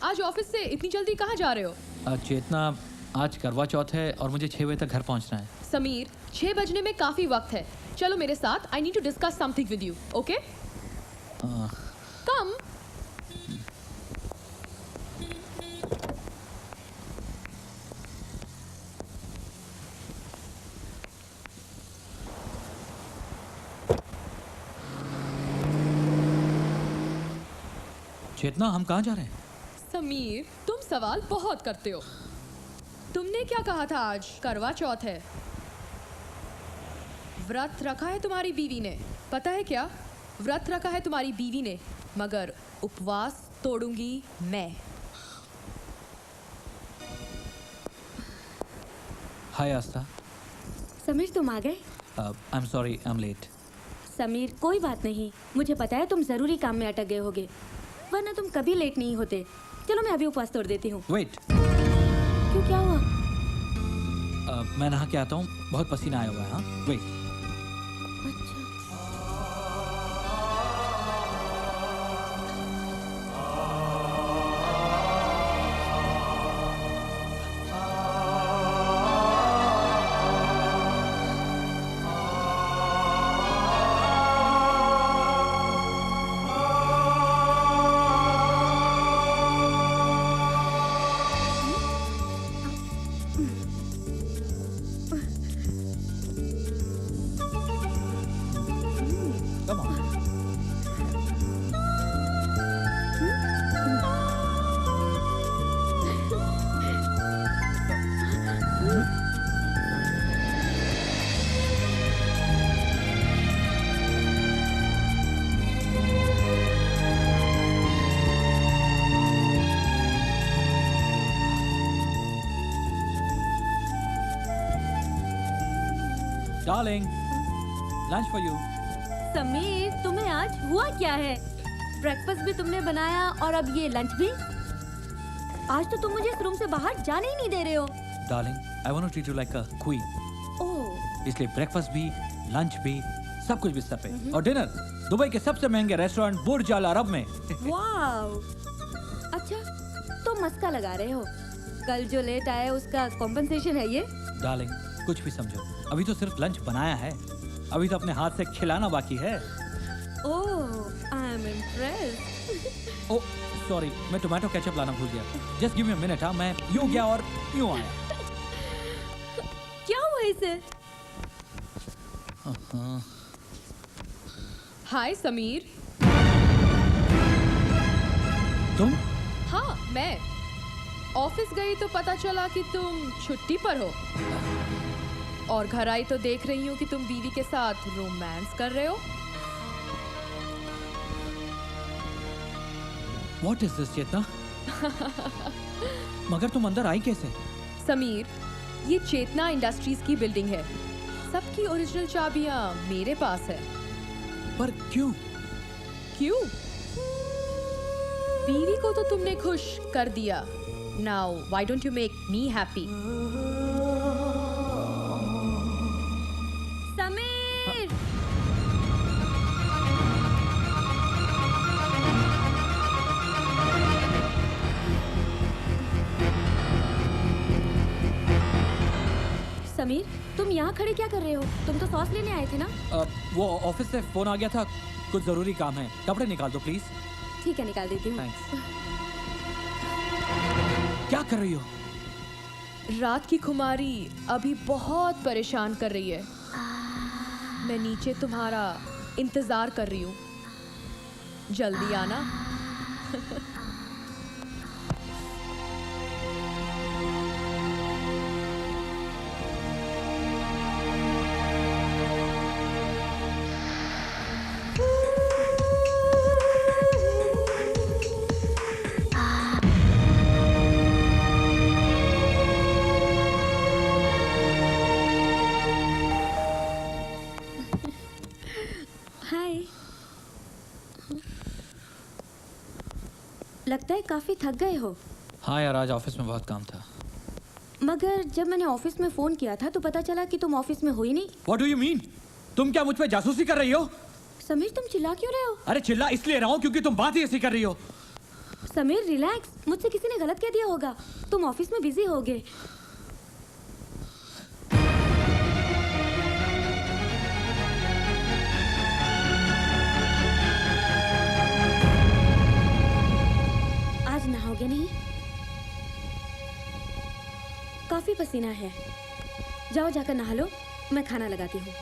आज ऑफिस से इतनी जल्दी कहाँ जा रहे हो? चेतना, आज करवा चौथ है और मुझे 6 बजे तक घर पहुंचना है। समीर, 6 बजने में काफी वक्त है। चलो मेरे साथ, I need to discuss something with you, okay? Come. Chetna, हम कहाँ जा रहे हैं? समीर, तुम सवाल बहुत करते हो। तुमने क्या कहा था आज करवा चौथ है? व्रत रखा है तुम्हारी बीवी ने। पता है क्या, व्रत रखा है तुम्हारी बीवी ने, मगर उपवास तोड़ूंगी मैं। हाय आस्था। समीर, तुम आ गए? I am sorry, I am late. Sameer, कोई बात नहीं, मुझे पता है तुम जरूरी काम में अटक गए होगे, वरना तुम कभी लेट नहीं होते। चलो मैं अभी उपवास तोड़ देती हूँ। वेट। क्यों, क्या हुआ? मैं नहा के आता हूँ, बहुत पसीना आया हुआ है। हाँ, वेट। अच्छा। Darling, lunch for you. Sameer, तुम्हें आज हुआ क्या है? ब्रेकफास्ट भी तुमने बनाया और अब ये लंच भी? आज तो तुम मुझे इस रूम से बाहर जाने ही नहीं दे रहे हो। Darling, I want to treat you like a queen, oh, इसलिए ब्रेकफास्ट भी, लंच भी, सब कुछ बिस्तर पे, और डिनर दुबई के सबसे महंगे रेस्टोरेंट बुर्ज अल अरब में। वाओ। अच्छा, तो मस्का लगा रहे हो? कल जो लेट आए उसका कॉम्पेंसेशन है ये? डार्लिंग, कुछ भी समझो, अभी तो सिर्फ लंच बनाया है, अभी तो अपने हाथ से खिलाना बाकी है। Oh, I am impressed. Oh sorry, मैं टोमेटो केचप लाना भूल गया। Just give me a minute. हाँ, मैं यूं गया और यूं आया। क्या हुआ इसे? हाय समीर। तुम? हाँ, मैं ऑफिस गई तो पता चला कि तुम छुट्टी पर हो, और घर आई तो देख रही हूँ कि तुम बीवी के साथ रोमांस कर रहे हो। What is this, चेतना? मगर तुम अंदर आई कैसे? समीर, ये चेतना इंडस्ट्रीज की बिल्डिंग है, सबकी ओरिजिनल चाबियां मेरे पास है। पर क्यों? क्यों? बीवी को तो तुमने खुश कर दिया। Now, why don't you make me happy? Sameer! Sameer, तुम यहाँ खड़े क्या कर रहे हो? तुम तो सॉस लेने आए थे ना? वो ऑफिस से फोन आ गया था, कुछ जरूरी काम है। कपड़े निकाल दो प्लीज। ठीक है, निकाल देती हूँ। थैंक्स। क्या कर रही हो? रात की खुमारी अभी बहुत परेशान कर रही है। मैं नीचे तुम्हारा इंतजार कर रही हूँ, जल्दी आना। हाय। लगता है काफी थक गए हो। हाँ यार, आज ऑफिस में बहुत काम था। मगर जब मैंने ऑफिस में फोन किया था तो पता चला कि तुम ऑफिस में हो ही नहीं। What do you mean? तुम क्या मुझ पे जासूसी कर रही हो? समीर, तुम चिल्ला क्यों रहे हो? अरे चिल्ला इसलिए रहा हूँ क्योंकि तुम बात ही ऐसी कर रही हो। समीर रिलैक्स, मुझसे किसी ने गलत कह दिया होगा। तुम ऑफिस में बिजी होगे। आज नहाओगे नहीं? काफी पसीना है, जाओ जाकर नहा लो, मैं खाना लगाती हूँ।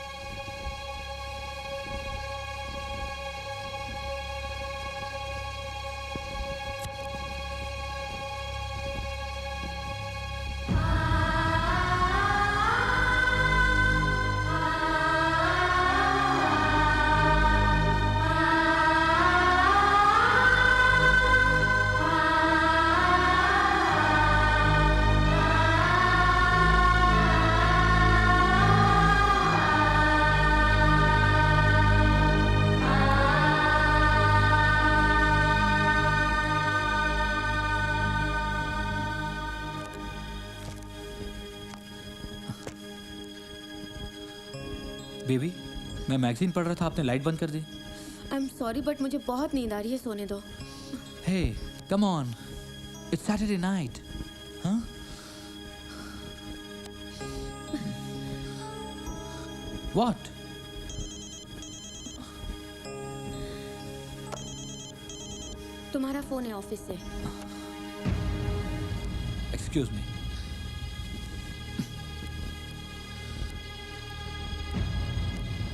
बेबी, मैं मैगजीन पढ़ रहा था, आपने लाइट बंद कर दी। आई एम सॉरी बट मुझे बहुत नींद आ रही है, सोने दो। Hey, come on, it's Saturday night. हाँ? व्हाट? तुम्हारा फोन है ऑफिस से। Excuse me.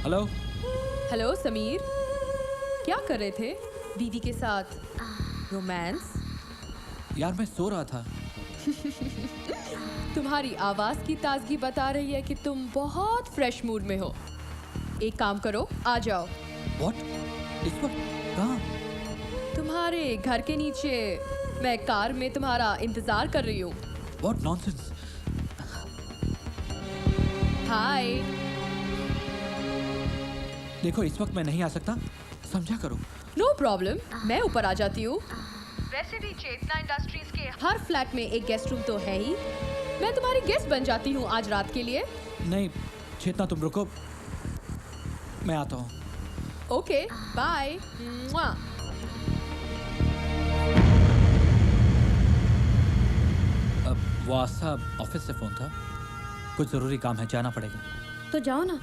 Hello. Hello Sameer, क्या कर रहे थे? बीवी के साथ रोमांस? यार मैं सो रहा था। तुम्हारी आवाज की ताजगी बता रही है कि तुम बहुत फ्रेश मूड में हो। एक काम करो, आ जाओ। व्हाट? इस वक्त कहाँ? तुम्हारे घर के नीचे मैं कार में तुम्हारा इंतजार कर रही हूँ। What nonsense? हाय। देखो इस वक्त मैं नहीं आ सकता, समझा करो। नो प्रॉब्लम, मैं ऊपर आ जाती हूँ। वैसे भी चेतना इंडस्ट्रीज के हर फ्लैट में एक गेस्ट रूम तो है ही। मैं तुम्हारी गेस्ट बन जाती हूँ आज रात के लिए। नहीं चेतना तुम रुको, मैं आता हूँ। Okay bye. वो आस्था ऑफिस से फोन था, कुछ जरूरी काम है, जाना पड़ेगा। तो जाओ ना,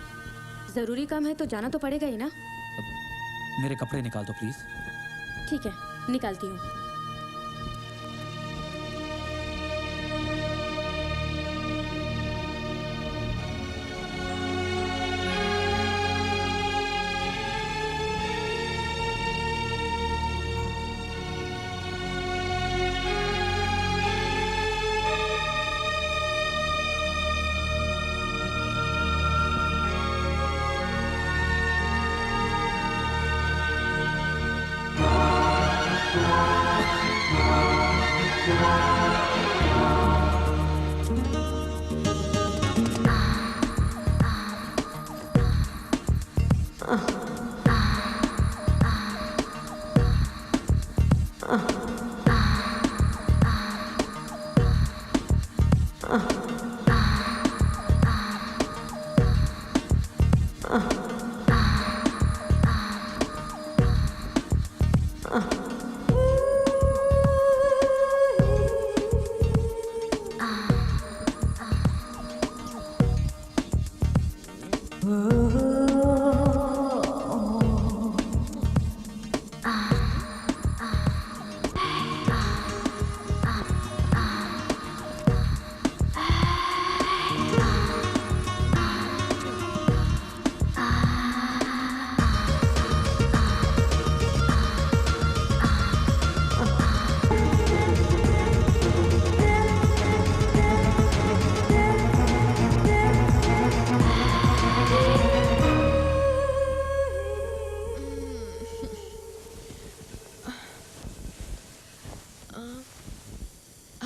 जरूरी काम है तो जाना तो पड़ेगा ही ना। मेरे कपड़े निकाल दो प्लीज। ठीक है, निकालती हूँ।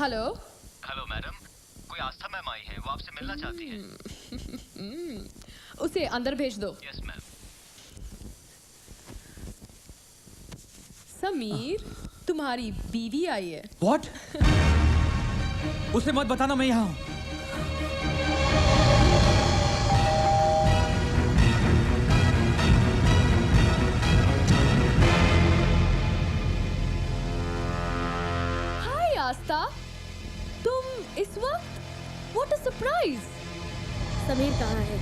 हेलो। हेलो मैडम, कोई आस्था मैम आई है, वो आपसे मिलना चाहती है। उसे अंदर भेज दो। Yes ma'am. समीर, तुम्हारी बीवी आई है। व्हाट? उसे मत बताना मैं यहाँ हूँ। हाय आस्था, तुम इस वक्त? What a surprise! समीर कहाँ है?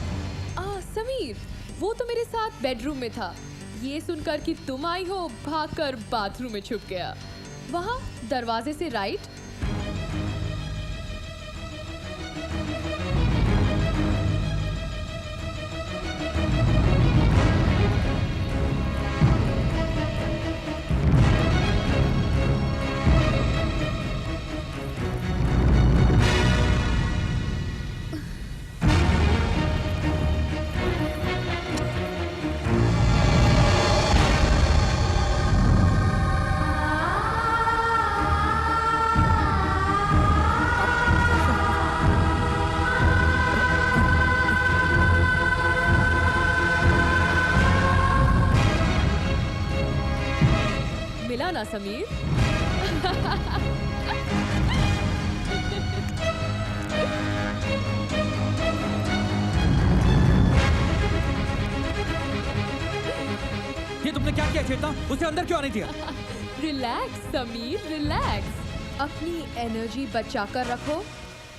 समीर, वो तो मेरे साथ बेडरूम में था। ये सुनकर कि तुम आई हो, भागकर बाथरूम में छुप गया। वहाँ दरवाजे से राइट। मिला ना समीर? ये तुमने क्या किया चेतना? उसे अंदर क्यों आने दिया? Relax Sameer, relax. अपनी एनर्जी बचाकर रखो।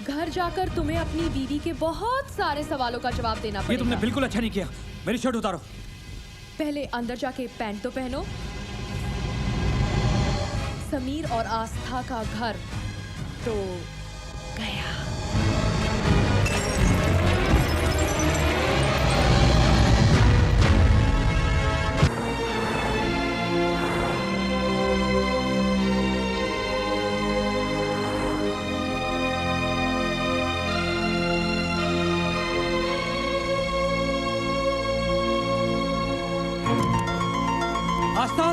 घर जाकर तुम्हें अपनी बीवी के बहुत सारे सवालों का जवाब देना पड़ेगा। ये तुमने बिल्कुल अच्छा नहीं किया। मेरी शर्ट उतारो। पहले अंदर जाके पैंट तो पहनो। समीर और आस्था का घर तो गया। आस्था,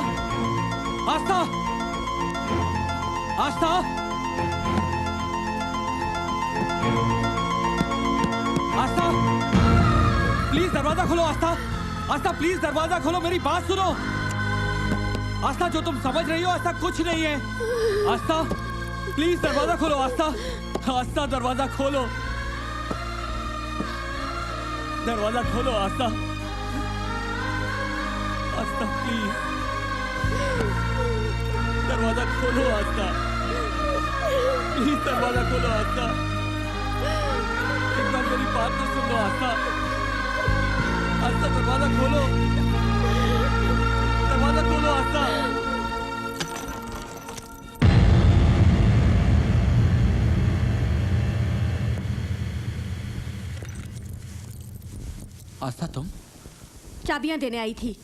आस्था, आस्था, आस्था, प्लीज दरवाजा खोलो आस्था। आस्था प्लीज दरवाजा खोलो, मेरी बात सुनो। आस्था, जो तुम समझ रही हो ऐसा कुछ नहीं है। आस्था प्लीज दरवाजा खोलो। आस्था, आस्था दरवाजा खोलो, दरवाजा खोलो। आस्था, आस्था प्लीज दरवाजा खोलो। आस्था प्लीज दरवाजा खोलो। आस्था, एक बार मेरी बात तो सुन लो। आस्था, आस्था दरवाजा खोलो, दरवाजा खोलो। आस्था, आस्था तुम? चाबियां देने आई थी।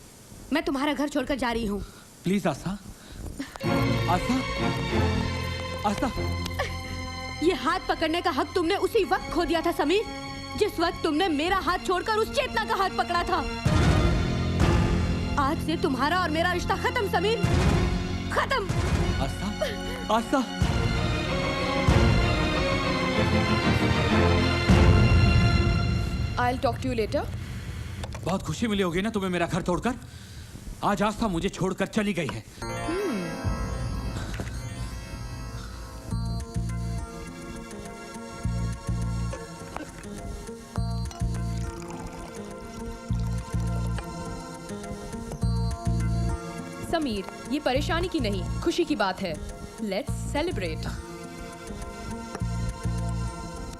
मैं तुम्हारा घर छोड़कर जा रही हूँ। प्लीज आस्था, आस्था, आस्था। ये हाथ पकड़ने का हक तुमने उसी वक्त खो दिया था समीर, जिस वक्त तुमने मेरा हाथ छोड़कर उस चेतना का हाथ पकड़ा था। आज से तुम्हारा और मेरा रिश्ता खत्म समीर, खत्म। आस्था, आस्था। I'll talk to you later. बहुत खुशी मिली होगी ना तुम्हें मेरा घर तोड़कर। आज आस्था मुझे छोड़कर चली गई है। समीर, ये परेशानी की नहीं, खुशी की बात है। Let's celebrate.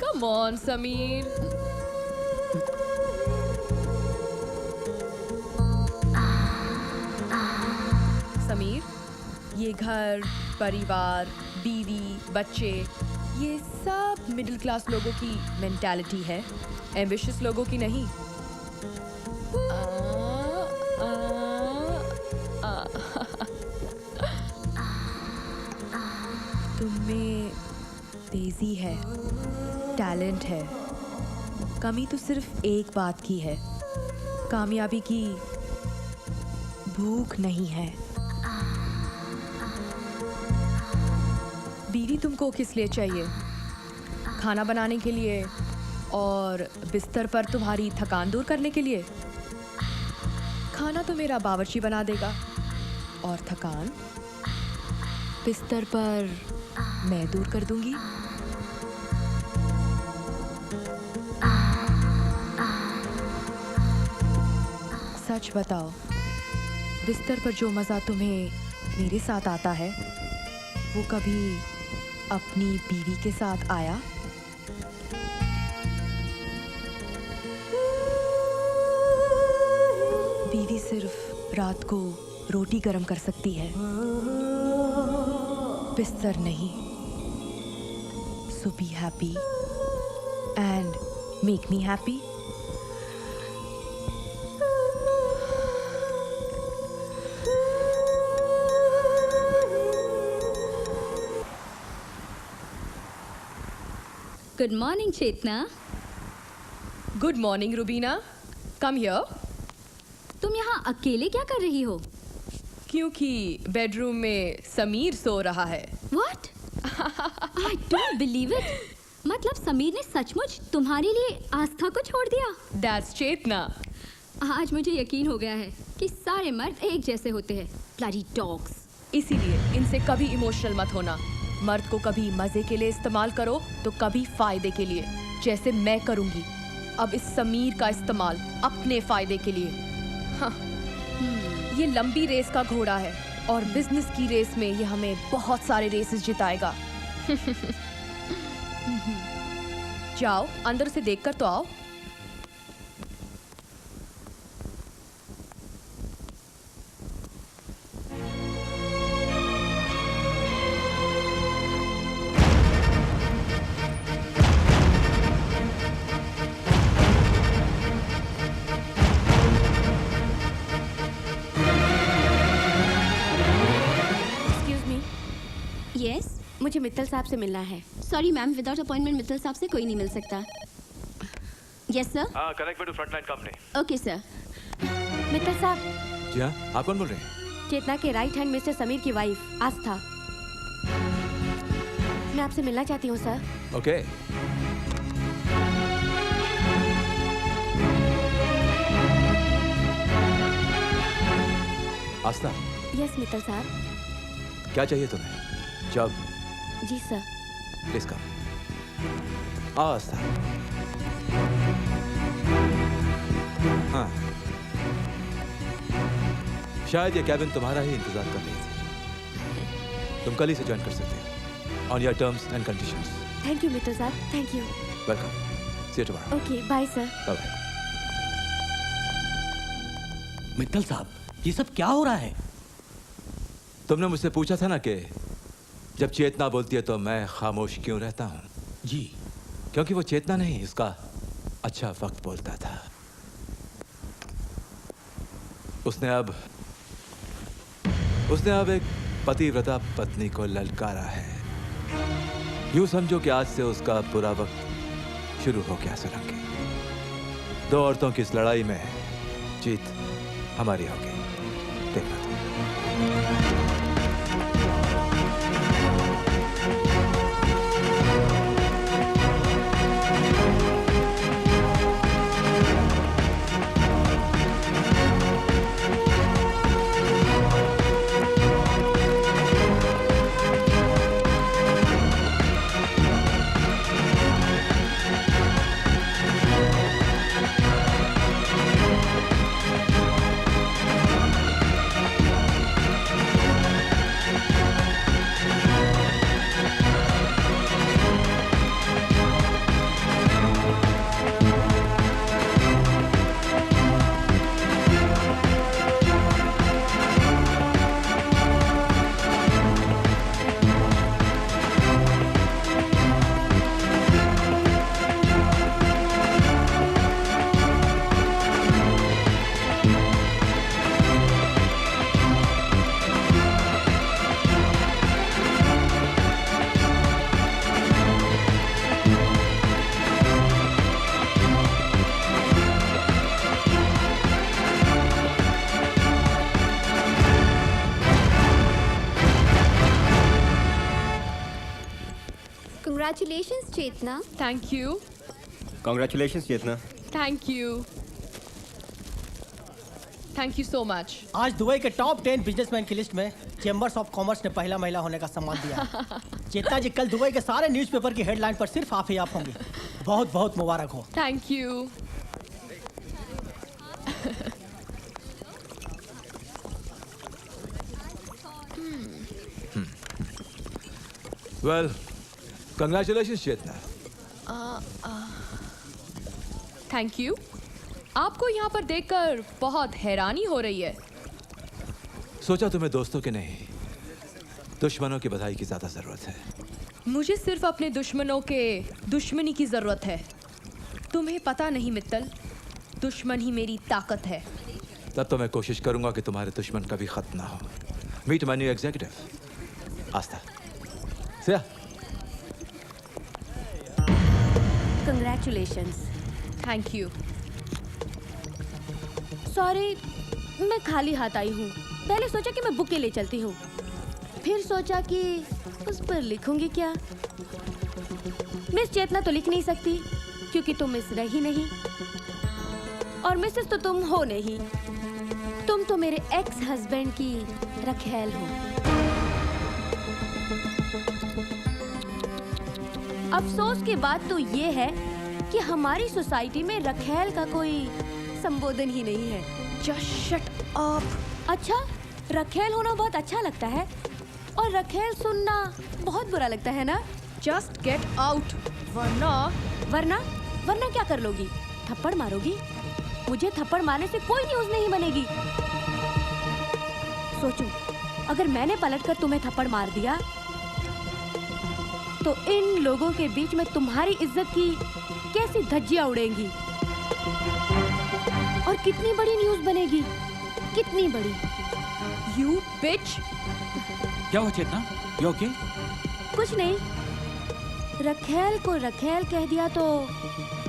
Come on, Sameer. Sameer, ये घर, परिवार, बीवी, बच्चे, ये सब मिडिल क्लास लोगों की मेंटालिटी है, एम्बिशियस लोगों की नहीं। तुममें तेजी है, टैलेंट है, कमी तो सिर्फ एक बात की है, कामयाबी की भूख नहीं है। बीवी तुमको किस लिए चाहिए? खाना बनाने के लिए और बिस्तर पर तुम्हारी थकान दूर करने के लिए? खाना तो मेरा बावर्ची बना देगा और थकान बिस्तर पर मैं दूर कर दूंगी। सच बताओ, बिस्तर पर जो मज़ा तुम्हें मेरे साथ आता है वो कभी अपनी बीवी के साथ आया? बीवी सिर्फ रात को रोटी गरम कर सकती है, बिस्तर नहीं। So be happy and make me happy. Good morning Chetna. Good morning Rubina, come here. तुम यहाँ अकेले क्या कर रही हो? क्योंकि बेडरूम में समीर सो रहा है। What? I don't believe it. मतलब समीर ने सचमुच तुम्हारे लिए आस्था को छोड़ दिया? That's चेतना। आज मुझे यकीन हो गया है कि सारे मर्द एक जैसे होते हैं। Bloody dogs. इसीलिए इनसे कभी इमोशनल मत होना। मर्द को कभी मजे के लिए इस्तेमाल करो तो कभी फायदे के लिए, जैसे मैं करूंगी अब इस समीर का इस्तेमाल अपने फायदे के लिए। हाँ। ये लंबी रेस का घोड़ा है और बिजनेस की रेस में ये हमें बहुत सारे रेसेस जिताएगा। जाओ अंदर से देखकर तो आओ। यस, मुझे मित्तल साहब से मिलना है। Sorry ma'am, without appointment Mittal साहब से कोई नहीं मिल सकता। Yes sir. Connect with frontline company. Okay sir. Mittal साहब। जी हाँ, आप कौन बोल रहे हैं? चेतना के राइट हैंड मिस्टर समीर की वाइफ आस्था। मैं आपसे मिलना चाहती हूँ सर। ओके। आस्था, यस मित्तल सर। क्या चाहिए तुम्हें? जब जी सर। Please come. आ आस्था। हाँ, शायद ये कैबिन तुम्हारा ही इंतजार कर रही थी। तुम कल ही से ज्वाइन कर सकते हो on your terms and conditions. Thank you Mittal sir, thank you. Welcome. See you tomorrow. Okay, bye sir. Bye bye. Mittal साहब, ये सब क्या हो रहा है? तुमने मुझसे पूछा था ना कि जब चेतना बोलती है तो मैं खामोश क्यों रहता हूं? जी। क्योंकि वो चेतना नहीं, उसका अच्छा वक्त बोलता था। उसने अब एक पतिव्रता पत्नी को ललकारा है। यूं समझो कि आज से उसका बुरा वक्त शुरू हो गया सोलंकी। दो औरतों की इस लड़ाई में जीत हमारी होगी, देखना तुम। Congratulations, Chetna. Thank you. Congratulations, Chetna. Thank you. Thank you so much. आज दुबई के टॉप 10 बिजनेसमैन की लिस्ट में चेंबर्स ऑफ कॉमर्स ने पहला महिला होने का सम्मान दिया है। चेतना जी, कल दुबई के सारे न्यूज़पेपर की हेडलाइन पर सिर्फ आप ही आप होंगी। बहुत बहुत मुबारक हो। Thank you. Well, congratulations Chetna. Thank you. आपको यहाँ पर देखकर बहुत हैरानी हो रही है। सोचा तुम्हें दोस्तों के नहीं, दुश्मनों की बधाई की ज्यादा जरूरत है। मुझे सिर्फ अपने दुश्मनों के दुश्मनी की जरूरत है। तुम्हें पता नहीं मित्तल, दुश्मन ही मेरी ताकत है। तब तो मैं कोशिश करूंगा कि तुम्हारे दुश्मन कभी खत्म ना हो। Meet my new executive Aastha. Siya. Congratulations. Thank you. Sorry, मैं खाली हाथ आई हूँ। पहले सोचा कि मैं बुके ले चलती हूँ, फिर सोचा कि उस पर लिखूंगी क्या। मिस चेतना तो लिख नहीं सकती क्योंकि तुम मिस रही नहीं, और मिसेस तो तुम हो नहीं। तुम तो मेरे एक्स हस्बैंड की रखेल हो। अफसोस की बात तो ये है कि हमारी सोसाइटी में रखेल का कोई संबोधन ही नहीं है। Just shut up. अच्छा, रखेल होना बहुत अच्छा लगता है और रखेल सुनना बहुत बुरा लगता है ना? Just get out. वरना क्या कर लोगी? थप्पड़ मारोगी? मुझे थप्पड़ मारने से कोई न्यूज़ नहीं बनेगी। सोचो, अगर मैंने पलटकर तुम्हें थप्पड़ मार दिया तो इन लोगों के बीच में तुम्हारी इज्जत की कैसी धज्जियां उड़ेंगी और कितनी बड़ी न्यूज़ बनेगी, कितनी बड़ी। You bitch. क्या हुआ चेतना? You okay? कुछ नहीं, रखेल को रखेल कह दिया तो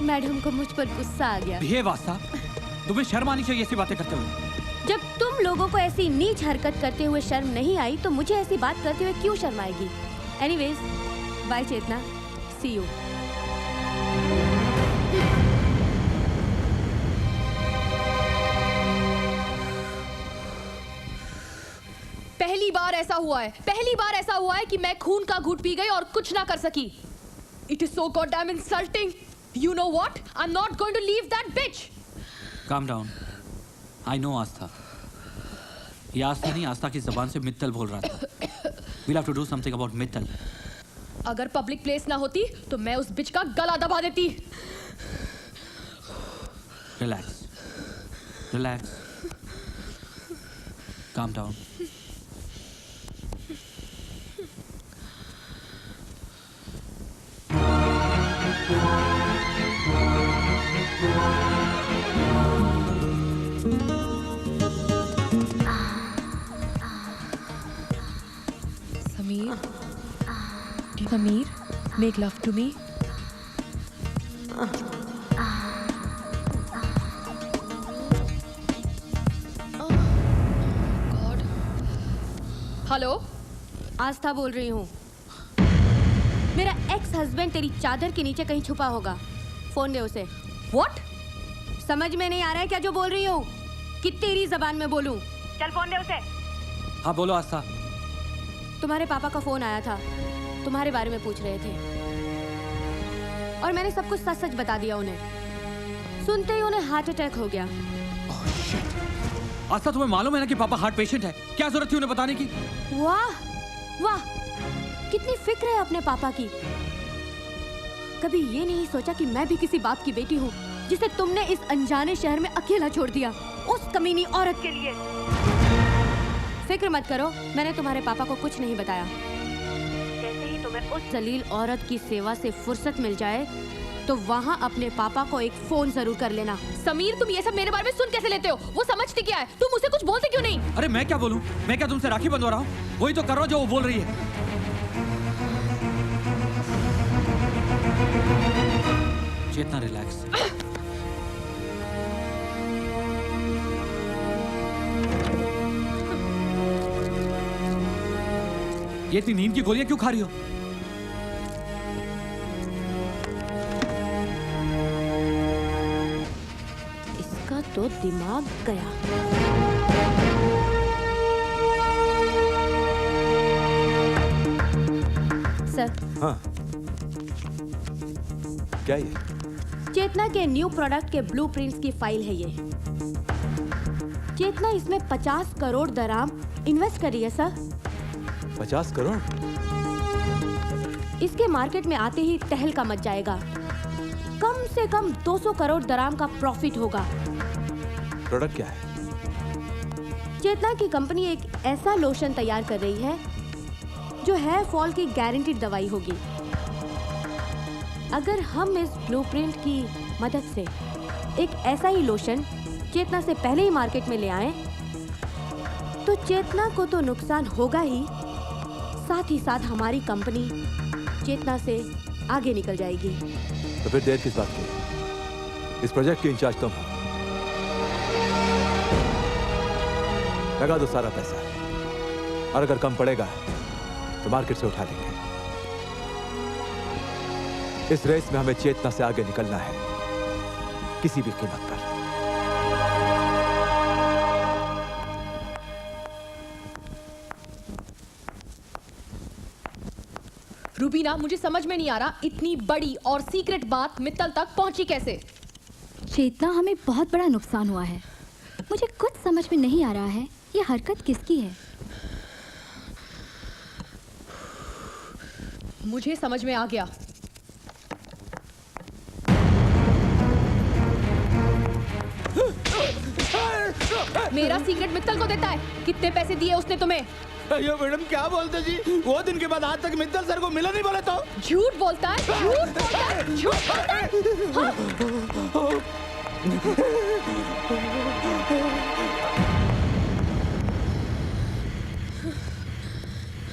मैडम को मुझ पर गुस्सा आ गया। Behave आस्था, तुम्हें शर्म आनी चाहिए ऐसी बातें करते हुए। जब तुम लोगों को ऐसी नीच हरकत करते हुए शर्म नहीं आई तो मुझे ऐसी बात करते हुए क्यों शर्म आएगी? Anyways, bye Chetna, see you. पहली बार ऐसा हुआ है, पहली बार ऐसा हुआ है कि मैं खून का घूंट पी गई और कुछ ना कर सकी. It is so goddamn insulting. You know what? I'm not going to leave that bitch. Calm down. I know आस्था. ये आस्था नहीं, आस्था की जबान से मित्तल बोल रहा था. We'll have to do something about Mittal. अगर पब्लिक प्लेस ना होती तो मैं उस बिच का गला दबा देती. Relax. Relax. Calm down. Samir, make love to me. God. Hello, Aastha बोल रही हूँ. मेरा एक्स हस्बैंड तेरी चादर के नीचे कहीं छुपा होगा. फोन दे उसे. What? समझ में नहीं आ रहा है क्या जो बोल रही हूँ? कि तेरी जबान में बोलूं? चल फोन दे उसे. हाँ बोलो आस्था. तुम्हारे पापा का फोन आया था. तुम्हारे बारे में पूछ रहे थे और मैंने सब कुछ सच सच बता दिया उन्हें. सुनते ही उन्हें हार्ट अटैक हो गया. आस्था तुम्हें मालूम है ना कि पापा हार्ट पेशेंट है. क्या जरूरत थी उन्हें बताने की? वाह वाह, कितनी फिक्र है अपने पापा की. कभी ये नहीं सोचा कि मैं भी किसी बाप की बेटी हूँ जिसे तुमने इस अनजाने शहर में अकेला छोड़ दिया उस कमीनी औरत के लिए. फिक्र मत करो, मैंने तुम्हारे पापा को कुछ नहीं बताया. जैसे ही तुम्हें उस जलील औरत की सेवा से फुर्सत मिल जाए तो वहाँ अपने पापा को एक फोन जरूर कर लेना. समीर, तुम ये सब मेरे बारे में सुन कैसे लेते हो? वो समझती क्या है? तुम उसे कुछ बोलते क्यों नहीं? अरे मैं क्या बोलूं? मैं क्या तुमसे राखी बंधवा रहा हूँ? वही तो कर रहा हूँ जो वो बोल रही है. चेतना, रिलैक्स. ये इतनी नींद की गोलियां क्यों खा रही हो? इसका तो दिमाग गया. सर. हाँ. क्या ये? चेतना के न्यू प्रोडक्ट के ब्लूप्रिंट्स की फाइल है ये. चेतना इसमें 50 करोड़ दराम इन्वेस्ट कर रही है सर. 50 करोड़? इसके मार्केट में आते ही तहलका मच जाएगा. कम से कम 200 करोड़ दराम का प्रॉफिट होगा. प्रोडक्ट क्या है? चेतना की कंपनी एक ऐसा लोशन तैयार कर रही है जो हेयर फॉल की गारंटीड दवाई होगी. अगर हम इस ब्लूप्रिंट की मदद से एक ऐसा ही लोशन चेतना से पहले ही मार्केट में ले आए तो चेतना को तो नुकसान होगा ही, साथ ही साथ हमारी कंपनी चेतना से आगे निकल जाएगी. तो फिर देर किस बात की? इस प्रोजेक्ट की इंचार्ज तुम हो. लगा दो सारा पैसा और अगर कम पड़ेगा तो मार्केट से उठा लेंगे. इस रेस में हमें चेतना से आगे निकलना है किसी भी कीमत पर. रूबीना, मुझे समझ में नहीं आ रहा इतनी बड़ी और सीक्रेट बात मित्तल तक पहुंची कैसे? चेतना, हमें बहुत बड़ा नुकसान हुआ है. मुझे कुछ समझ में नहीं आ रहा है ये हरकत किसकी है. मुझे समझ में आ गया. मेरा सीक्रेट मित्तल को देता है. कितने पैसे दिए उसने तुम्हें? अयो मैडम, क्या बोलते जी? वो दिन के बाद आज तक मित्तल सर को मिला नहीं बोले तो? झूठ बोलता है, झूठ बोलता है, झूठ बोलता है. हाँ?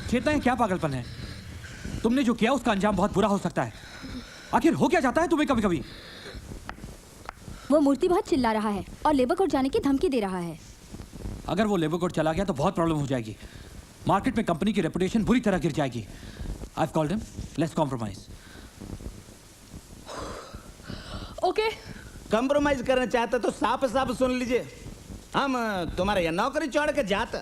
चेतना, क्या पागलपन है? तुमने जो किया उसका अंजाम बहुत बुरा हो सकता है. आखिर हो क्या जाता है तुम्हें कभी कभी? वो मूर्ति बहुत चिल्ला रहा है और लेबर कोर्ट जाने की धमकी दे रहा है. अगर वो लेबर कोर्ट चला गया तो बहुत प्रॉब्लम हो जाएगी. मार्केट में कंपनी की रेपुटेशन बुरी तरह गिर जाएगी. I've called him. Let's compromise. Okay. Compromise करना चाहते तो साफ साफ सुन लीजिए. हम तुम्हारे यहाँ नौकरी छोड़ के जाते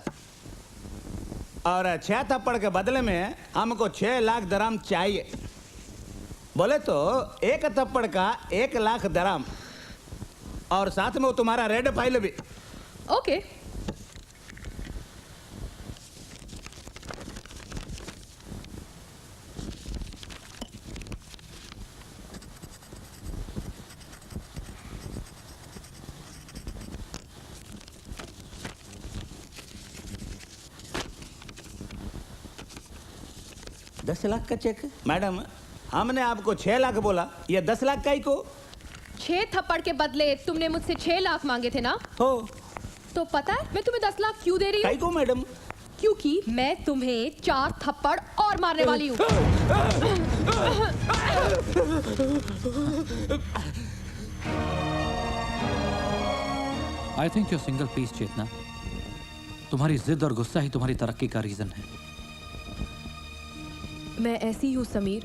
और 6 थप्पड़ के बदले में हमको 6 लाख दराम चाहिए। बोले तो 1 थप्पड़ का 1 लाख दराम, और साथ में वो तुम्हारा रेड फाइल भी। ओके। $10 लाख का चेक। मैडम, हमने आपको 6 लाख बोला, ये 10 लाख का ही को। 6 थप्पड़ के बदले तुमने मुझसे 6 लाख मांगे थे ना? हो। तो पता है मैं तुम्हें 10 लाख क्यों दे रही हूँ? को मैडम? क्योंकि मैं तुम्हें 4 थप्पड़ और मारने वाली हूँ। I think your single piece Chetna. तुम्हारी जिद और गुस्सा ही तुम्हारी तरक्की का रीजन है। मैं ऐसी हूँ समीर,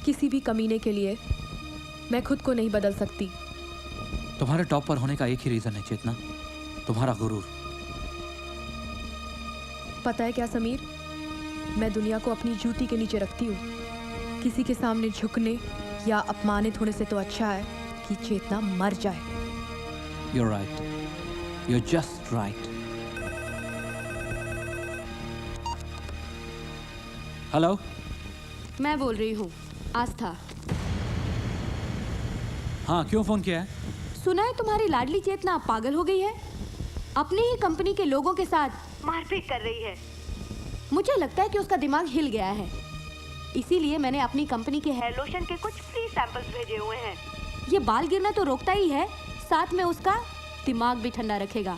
किसी भी कमीने के लिए मैं खुद को नहीं बदल सकती। तुम्हारे टॉप पर होने का एक ही रीजन है चेतना, तुम्हारा गुरूर। पता है क्या समीर, मैं दुनिया को अपनी जूती के नीचे रखती हूँ। किसी के सामने झुकने या अपमानित होने से तो अच्छा है कि चेतना मर जाए। You're right. You're just right. Hello, मैं बोल रही हूँ आस्था। हाँ क्यों फोन किया है? सुना है तुम्हारी लाडली चेतना पागल हो गई है, अपनी ही कंपनी के लोगों के साथ मारपीट कर रही है। मुझे लगता है कि उसका दिमाग हिल गया है, इसीलिए मैंने अपनी कंपनी के हेयर लोशन के कुछ फ्री सैंपल्स भेजे हुए हैं। ये बाल गिरना तो रोकता ही है, साथ में उसका दिमाग भी ठंडा रखेगा।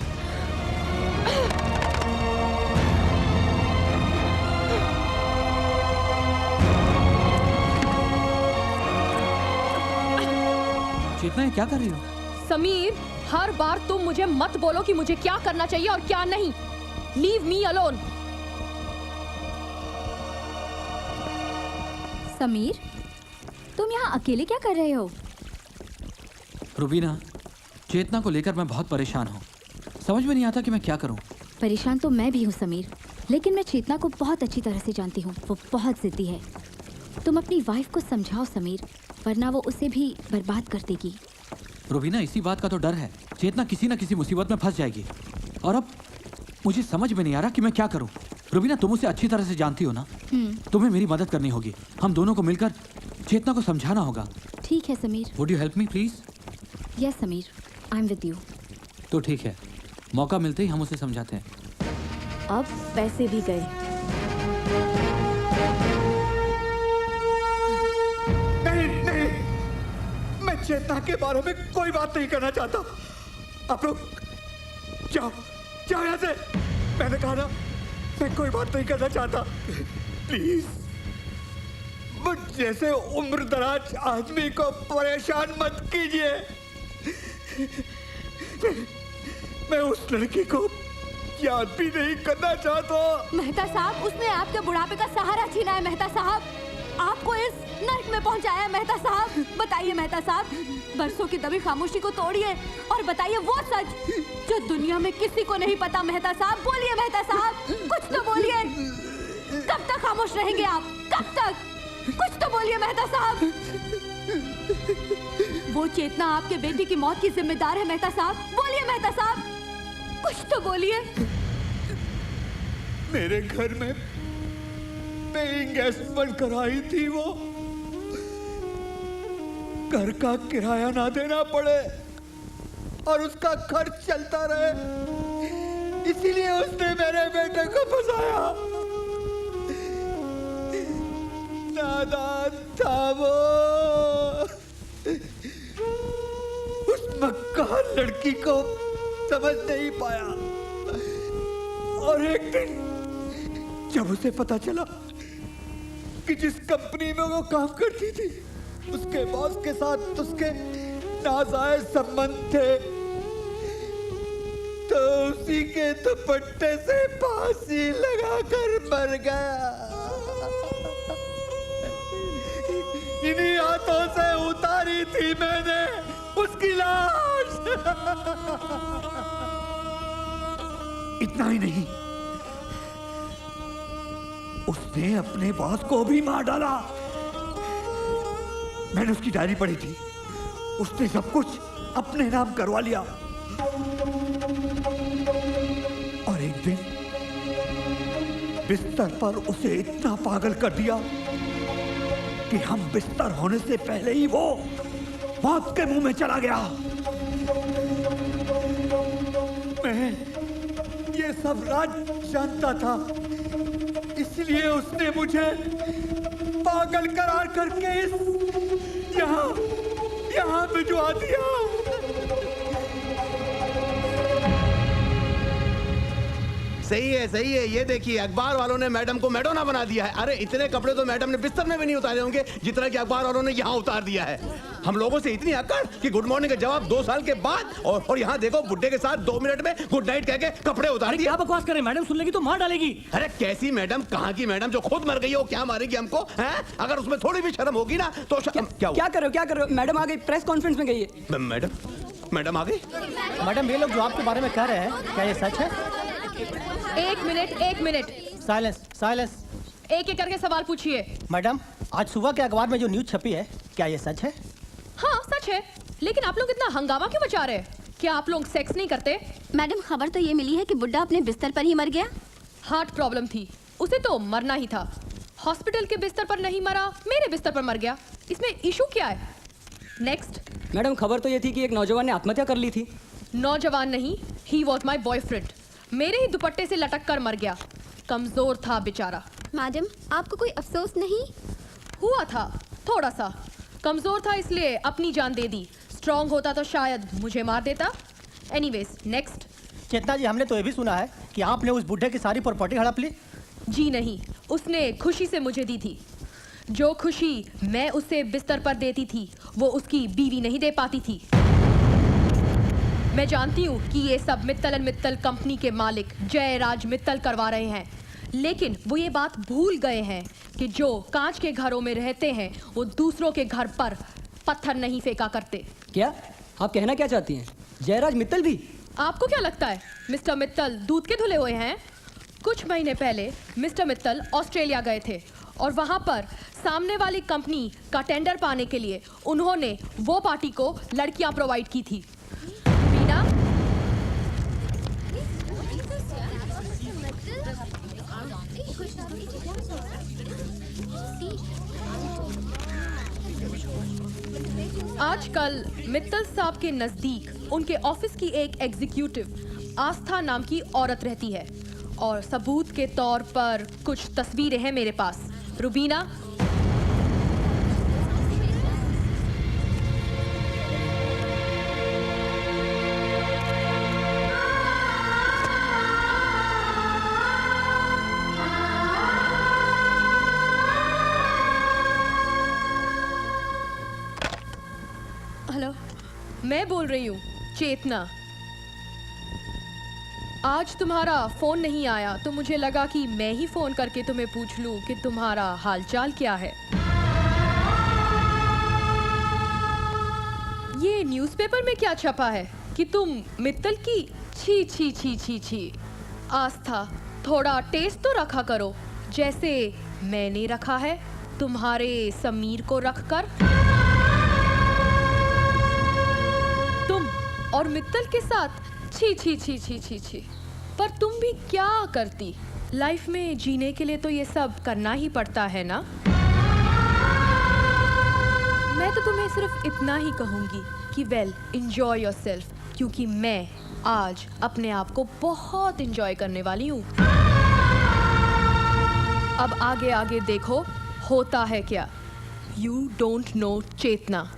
चेतना, क्या कर रही हो? समीर, हर बार तुम मुझे मत बोलो कि मुझे क्या करना चाहिए और क्या नहीं। Leave me alone. समीर, तुम यहाँ अकेले क्या कर रहे हो? रुबीना, चेतना को लेकर मैं बहुत परेशान हूँ। समझ में नहीं आता कि मैं क्या करूँ। परेशान तो मैं भी हूँ समीर, लेकिन मैं चेतना को बहुत अच्छी तरह से जानती हूँ। वो बहुत जिद्दी है। तुम अपनी वाइफ को समझाओ समीर, वरना वो उसे भी बर्बाद कर देगी। रुबीना, इसी बात का तो डर है। चेतना किसी न किसी मुसीबत में फंस जाएगी और अब मुझे समझ में नहीं आ रहा कि मैं क्या करूँ। रुबीना, तुम उसे अच्छी तरह से जानती हो ना? तुम्हें मेरी मदद करनी होगी। हम दोनों को मिलकर चेतना को समझाना होगा। ठीक है Sameer. Would you help me please? Yes Sameer, I am with you. तो ठीक है, मौका मिलते ही हम उसे समझाते हैं। अब पैसे भी गए। नहीं, मैं चेतना के बारे में कोई बात नहीं करना चाहता। आप लोग जाओ यहाँ से। मैंने कहा ना, मैं कोई बात नहीं करना चाहता। प्लीज, मुझ जैसे उम्र दराज आदमी को परेशान मत कीजिए। मैं उस लड़की को याद भी नहीं करना चाहता। मेहता साहब, उसने आपके बुढ़ापे का सहारा छीना है। मेहता साहब, आपको इस नर्क में पहुंचाया है। मेहता साहब, बताइए मेहता साहब, बरसों की दबी खामोशी को तोड़िए और बताइए वो सच जो दुनिया में किसी को नहीं पता। मेहता साहब, बोलिए मेहता साहब, कुछ तो बोलिए। कब तक खामोश रहेंगे आप? कब तक? कुछ तो बोलिए मेहता साहब। वो चेतना आपके बेटी की मौत की जिम्मेदार है। मेहता साहब, बोलिए मेहता साहब, कुछ तो बोलिए। मेरे घर में पेइंग गेस्ट बनकर आई थी वो। घर का किराया ना देना पड़े और उसका खर्च चलता रहे, इसीलिए उसने मेरे बेटे को फंसाया। नादान था वो। उस मक्कार लड़की को समझ नहीं पाया और एक दिन जब उसे पता चला कि जिस कंपनी में वो काम करती थी उसके बॉस के साथ उसके नाजायज संबंध थे, तो उसी के दुपट्टे से फांसी लगाकर मर गया। इन्हीं हाथों से उतारी थी मैंने उसकी लाश। इतना ही नहीं, उसने अपने बॉस को भी मार डाला। मैंने उसकी डायरी पढ़ी थी, उसने सब कुछ अपने नाम करवा लिया। और एक दिन बिस्तर पर उसे इतना पागल कर दिया कि हम बिस्तर होने से पहले ही वो मौत के मुंह में चला गया। मैं ये सब राज जानता था, इसलिए उसने मुझे पागल करार करके यहाँ भिजवा दिया। सही है। ये देखिए, अखबार वालों ने मैडम को मैडोना बना दिया है। अरे इतने कपड़े तो मैडम ने बिस्तर में भी नहीं उतारे होंगे जितना कि अखबार वालों ने यहाँ उतार दिया है। हम लोगों से इतनी अकड़ कि गुड मॉर्निंग का जवाब 2 साल के बाद, और यहाँ देखो बुड्ढे के साथ 2 मिनट में गुड नाइट कह के कपड़े उतार दिए। क्या बकवास कर रहे, मैडम सुन लेगी तो मार डालेगी। अरे कैसी मैडम, कहाँ की मैडम? जो खुद मर गई है वो क्या मारेगी हमको? हैं? अगर उसमें थोड़ी भी शर्म होगी ना तो क्या कर रहे हो? मैडम आ गई, प्रेस कॉन्फ्रेंस में गई है। मैडम आ गई? मैडम ये लोग जो आपके बारे में कह रहे हैं, क्या ये सच है? एक मिनट। साइलेंस। एक करके सवाल पूछिए। मैडम, आज सुबह के अखबार में जो न्यूज छपी है, क्या ये सच है? हाँ सच है, लेकिन आप लोग इतना हंगामा क्यों मचा रहे हैं? क्या आप लोग सेक्स नहीं करते? मैडम, खबर तो ये मिली है कि बुड्ढा अपने बिस्तर पर ही मर गया। हार्ट प्रॉब्लम थी, उसे तो मरना ही था। हॉस्पिटल के बिस्तर पर नहीं मरा, मेरे बिस्तर पर मर गया। इसमें इशू क्या है? नेक्स्ट। मैडम, खबर तो ये थी कि एक नौजवान ने आत्महत्या कर ली थी। नौजवान नहीं, ही वॉज माई बॉयफ्रेंड। मेरे ही दुपट्टे से लटक कर मर गया। कमजोर था बेचारा। मैडम, आपको कोई अफसोस नहीं हुआ? था थोड़ा सा। कमजोर था इसलिए अपनी जान दे दी। स्ट्रांग होता तो शायद मुझे मार देता। Anyways, next. चेतना जी, हमने तो ये भी सुना है कि आपने उस बुढ़े की सारी प्रॉपर्टी हड़प ली। जी नहीं, उसने खुशी से मुझे दी थी। जो खुशी मैं उसे बिस्तर पर देती थी वो उसकी बीवी नहीं दे पाती थी। मैं जानती हूँ कि ये सब मित्तल एंड मित्तल कंपनी के मालिक जयराज मित्तल करवा रहे हैं, लेकिन वो ये बात भूल गए हैं कि जो कांच के घरों में रहते हैं वो दूसरों के घर पर पत्थर नहीं फेंका करते। क्या आप कहना क्या चाहती हैं? जयराज मित्तल भी? आपको क्या लगता है मिस्टर मित्तल दूध के धुले हुए हैं? कुछ महीने पहले मिस्टर मित्तल ऑस्ट्रेलिया गए थे और वहां पर सामने वाली कंपनी का टेंडर पाने के लिए उन्होंने वो पार्टी को लड़कियां प्रोवाइड की थी। मीना, आजकल मित्तल साहब के नजदीक उनके ऑफिस की एक एग्जीक्यूटिव आस्था नाम की औरत रहती है और सबूत के तौर पर कुछ तस्वीरें हैं मेरे पास। रुबीना, हेलो, मैं बोल रही हूँ चेतना। आज तुम्हारा फोन नहीं आया तो मुझे लगा कि मैं ही फोन करके तुम्हें पूछ लूं कि तुम्हारा हालचाल क्या है। ये न्यूज़पेपर में क्या छपा है कि तुम मित्तल की छी छी छी छी छी। आस्था, थोड़ा टेस्ट तो रखा करो, जैसे मैंने रखा है तुम्हारे समीर को रखकर। तुम और मित्तल के साथ छी छी छी छी छी छी। पर तुम भी क्या करती? लाइफ में जीने के लिए तो ये सब करना ही पड़ता है ना। मैं तो तुम्हें सिर्फ इतना ही कहूंगी कि वेल, एंजॉय योरसेल्फ, क्योंकि मैं आज अपने आप को बहुत एंजॉय करने वाली हूँ। अब आगे आगे देखो होता है क्या। यू डोंट नो चेतना।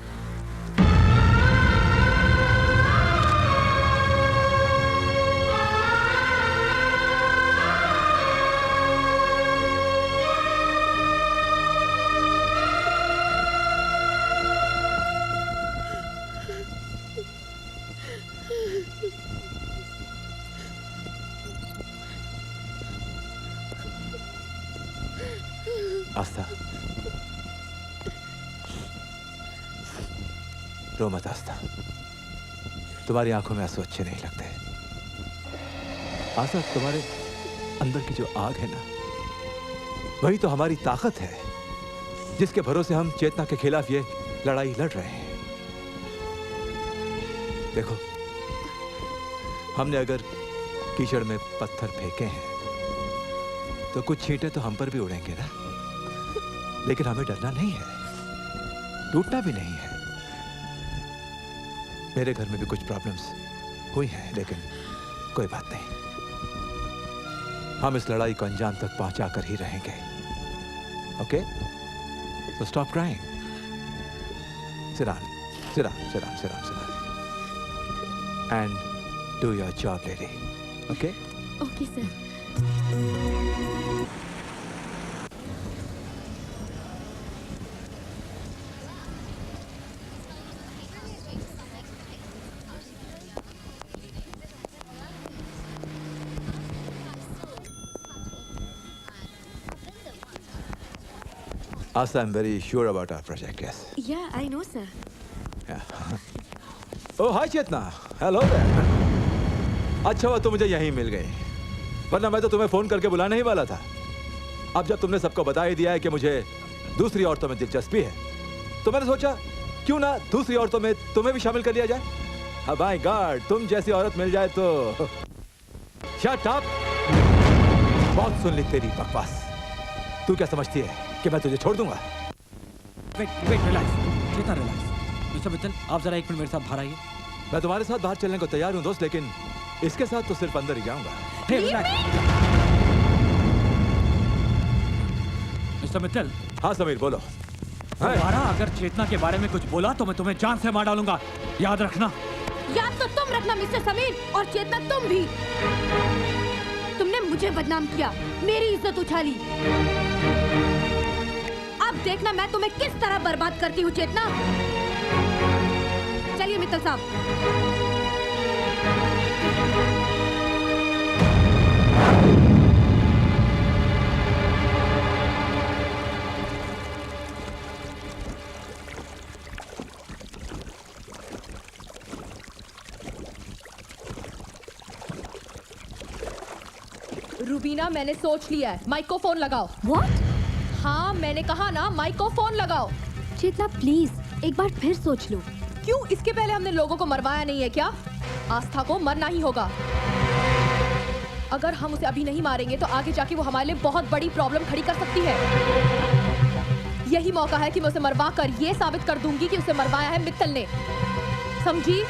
आस्था, रो मत आस्था, तुम्हारी आंखों में आंसू अच्छे नहीं लगते। आस्था, तुम्हारे अंदर की जो आग है ना, वही तो हमारी ताकत है, जिसके भरोसे हम चेतना के खिलाफ ये लड़ाई लड़ रहे हैं। देखो, हमने अगर कीचड़ में पत्थर फेंके हैं तो कुछ छींटे तो हम पर भी उड़ेंगे ना, लेकिन हमें डरना नहीं है, टूटना भी नहीं है। मेरे घर में भी कुछ प्रॉब्लम्स हुई हैं, लेकिन कोई बात नहीं, हम इस लड़ाई को अंजाम तक पहुंचा कर ही रहेंगे। Okay? So stop crying. Sit down. Sit down. Sit down. Sit down. Sit down. And do your job, lady. Okay? Okay sir. Asa, I'm very sure about our project, yes. Yeah, I know, sir. Yeah. Oh, hi, Chetna. Hello there. अच्छा हुआ तुम मुझे यहीं मिल गई, वरना मैं तो तुम्हें फोन करके बुलाने ही वाला था। अब जब तुमने सबको बता ही दिया है कि मुझे दूसरी औरतों में दिलचस्पी है, तो मैंने सोचा क्यों ना दूसरी औरतों में तुम्हें भी शामिल कर लिया जाए। अब माय गॉड, तुम जैसी औरत मिल जाए तो शट अप। बहुत सुन ली तेरी बकवास। तू क्या समझती है कि मैं तुझे छोड़ दूंगा? वेट रिलैक्स, चेतना रिलैक्स। मिस्टर मित्तल, आप जरा एक मिनट मेरे साथ बाहर आइए। मैं तुम्हारे साथ बाहर चलने को तैयार हूँ दोस्त, लेकिन इसके साथ तो सिर्फ अंदर ही जाऊंगा। हे रिलैक्स। मिस्टर मित्तल। हाँ समीर, बोलो। दोबारा अगर चेतना के बारे में कुछ बोला तो मैं तुम्हें जान से मार डालूंगा, याद रखना। याद तो तुम रखना मिस्टर समीर, और चेतना तुम भी। तुमने मुझे बदनाम किया, मेरी इज्जत उछाली। अब देखना मैं तुम्हें किस तरह बर्बाद करती हूँ चेतना। चलिए मित्तल साहब। रूबीना, मैंने सोच लिया है, माइक को फोन लगाओ। What? हाँ, मैंने कहा ना, माइक को फोन लगाओ। चेतना प्लीज एक बार फिर सोच लो। क्यों? इसके पहले हमने लोगों को मरवाया नहीं है क्या? आस्था को मरना ही होगा। अगर हम उसे अभी नहीं मारेंगे तो आगे जाके वो हमारे लिए बहुत बड़ी प्रॉब्लम खड़ी कर सकती है। यही मौका है कि मैं उसे मरवा कर ये साबित कर दूंगी कि उसे मरवाया है मित्तल ने। समझी?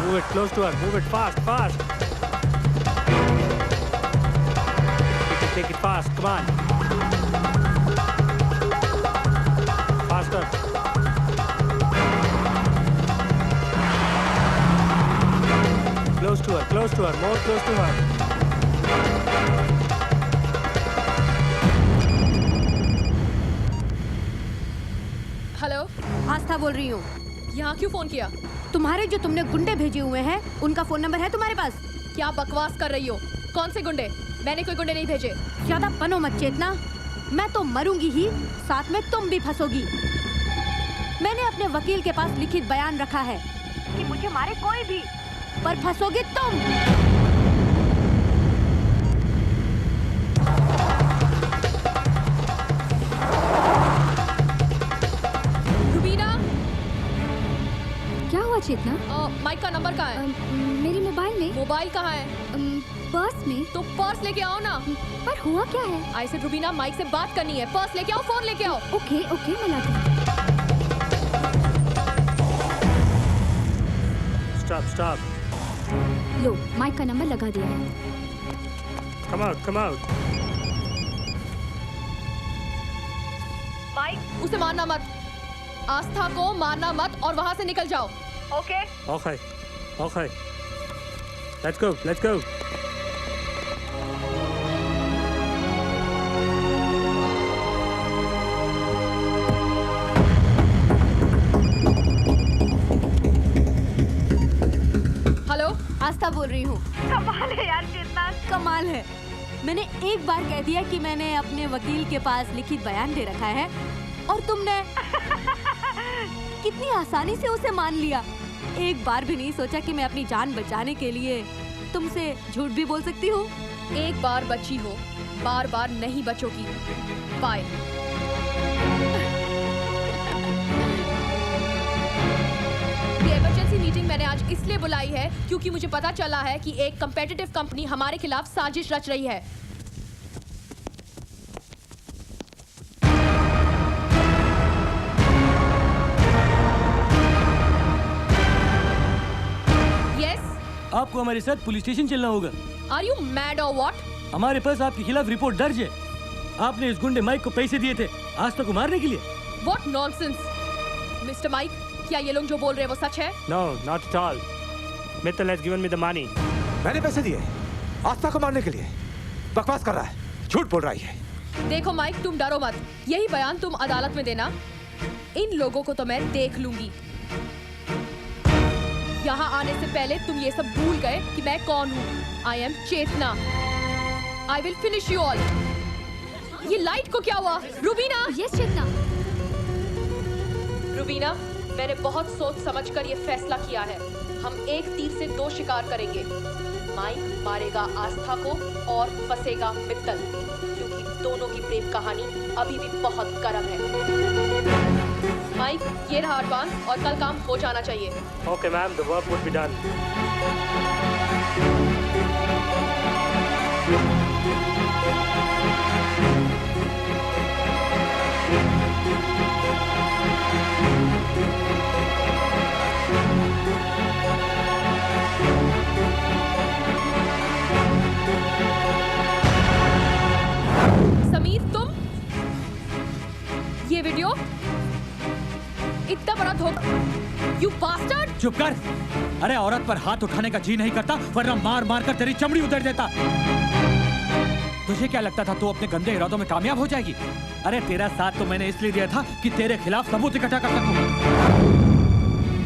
Move it close to her. Move it fast, fast. Take it fast. Come on. Faster. Close to her. Close to her. More close to her. Hello, Aastha बोल रही हूँ। यहाँ क्यों फोन किया? तुम्हारे जो तुमने गुंडे भेजे हुए हैं, उनका फोन नंबर है तुम्हारे पास? क्या बकवास कर रही हो? कौन से गुंडे? मैंने कोई गुंडे नहीं भेजे। ज्यादा पनो मत चेतना, मैं तो मरूंगी ही, साथ में तुम भी फंसोगी। मैंने अपने वकील के पास लिखित बयान रखा है कि मुझे मारे कोई भी, पर फंसोगी तुम। चेतना, माइक का नंबर कहाँ है? मेरे मोबाइल में। मोबाइल कहाँ है? पर्स में। तो पर्स लेके आओ ना। पर हुआ क्या है? आई से रूबीना, माइक से बात करनी है। पर्स लेके आओ, फोन लेके आओ। ओके ओके, मैं लाती हूँ। Stop, stop. लो, माइक का नंबर लगा दिया है। Come out, come out. Mike, उसे मारना मत। आस्था को मारना मत और वहाँ से निकल जाओ। Okay? Okay, okay. Let's go, let's go. आस्था बोल रही हूँ। कमाल है यार, कितना कमाल है। मैंने एक बार कह दिया कि मैंने अपने वकील के पास लिखित बयान दे रखा है और तुमने कितनी आसानी से उसे मान लिया। एक बार भी नहीं सोचा कि मैं अपनी जान बचाने के लिए तुमसे झूठ भी बोल सकती हूँ। एक बार बची हो, बार बार नहीं बचोगी। बाय। ये इमरजेंसी मीटिंग मैंने आज इसलिए बुलाई है क्योंकि मुझे पता चला है कि एक कंपेटिटिव कंपनी हमारे खिलाफ साजिश रच रही है। आपको हमारे साथ पुलिस स्टेशन चलना होगा। Are you mad or what? हमारे पास आपके खिलाफ रिपोर्ट दर्ज है। आपने इस गुंडे माइक को पैसे दिए थे आस्था को मारने के लिए। What nonsense, Mr. Mike? क्या ये लोग जो बोल रहे हैं वो सच है? No, not at all. Mittal has given me the money. मैंने पैसे दिए आस्था को मारने के लिए। बकवास कर रहा है, झूठ बोल रहा है। देखो माइक, तुम डरो मत। यही बयान तुम अदालत में देना। इन लोगों को तो मैं देख लूंगी। यहाँ आने से पहले तुम ये सब भूल गए कि मैं कौन हूँ। I am Chetna. I will finish you all. ये लाइट को क्या हुआ? रुबीना! Yes, चेतना। रुबीना, मैंने बहुत सोच समझकर ये फैसला किया है। हम एक तीर से दो शिकार करेंगे। माइक मारेगा आस्था को और फंसेगा मित्तल, क्योंकि दोनों की प्रेम कहानी अभी भी बहुत गर्म है। माइक, ये रहा एडवांस और कल काम हो जाना चाहिए। Okay, ma'am, the work would be done. Sameer, तुम ये वीडियो इतना बड़ा धोखा। You bastard! चुप कर। अरे औरत पर हाथ उठाने का जी नहीं करता, वरना मार मार कर तेरी चमड़ी उतर देता। तुझे क्या लगता था तू अपने गंदे इरादों में कामयाब हो जाएगी? अरे तेरा साथ तो मैंने इसलिए दिया था कि तेरे खिलाफ सबूत इकट्ठा कर सकूं।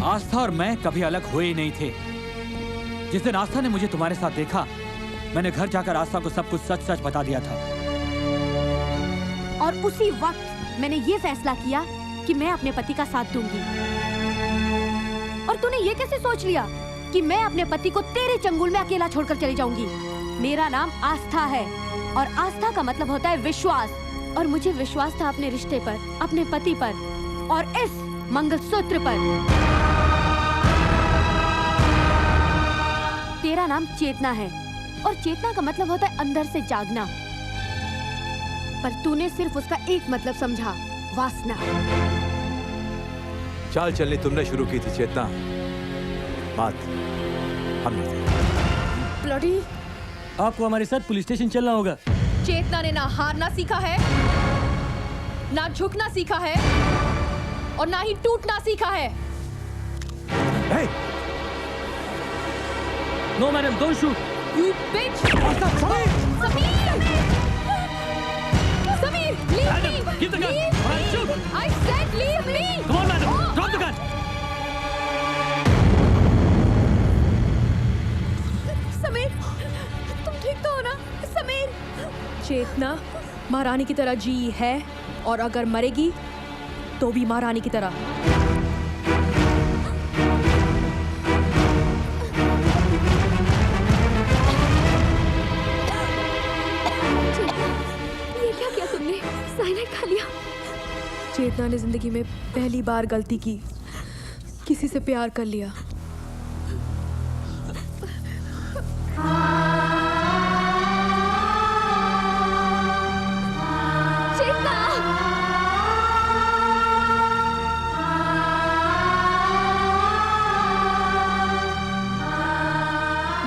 आस्था और मैं कभी अलग हुए ही नहीं थे। जिस दिन आस्था ने मुझे तुम्हारे साथ देखा, मैंने घर जाकर आस्था को सब कुछ सच सच बता दिया था। और उसी वक्त मैंने ये फैसला किया कि मैं अपने पति का साथ दूंगी। और तूने ये कैसे सोच लिया कि मैं अपने पति को तेरे चंगुल में अकेला छोड़कर चली जाऊंगी? मेरा नाम आस्था है और आस्था का मतलब होता है विश्वास, और मुझे विश्वास था अपने रिश्ते पर, अपने पति पर और इस मंगलसूत्र पर। तेरा नाम चेतना है और चेतना का मतलब होता है अंदर से जागना, पर तूने सिर्फ उसका एक मतलब समझा, वासना। चाल चलनी तुमने शुरू की थी चेतना, बात हमने की। ब्लडी! आपको हमारे साथ पुलिस स्टेशन चलना होगा। चेतना ने ना हारना सीखा है, ना झुकना सीखा है और ना ही टूटना सीखा है। Hey! No, madam, don't shoot. You bitch! Samir! Samir, leave Madam, me! give the gun. Leave All right, me! shoot. I said leave me! Come on, madam, Oh. drop the gun. Sameer, तुम ठीक तो हो ना? समीर! चेतना महारानी की तरह जी है और अगर मरेगी तो भी महारानी की तरह। ये क्या किया तुमने? साइनाइड खा लिया? चेतना ने जिंदगी में पहली बार गलती की, किसी से प्यार कर लिया।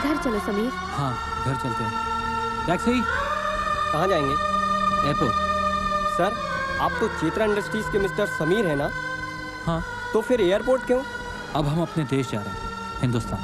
घर चलो समीर। हाँ, घर चलते हैं। टैक्सी! कहाँ जाएंगे? एयरपोर्ट। सर, आप तो चेतना इंडस्ट्रीज के मिस्टर समीर हैं ना? हाँ। तो फिर एयरपोर्ट क्यों? अब हम अपने देश जा रहे हैं, हिंदुस्तान।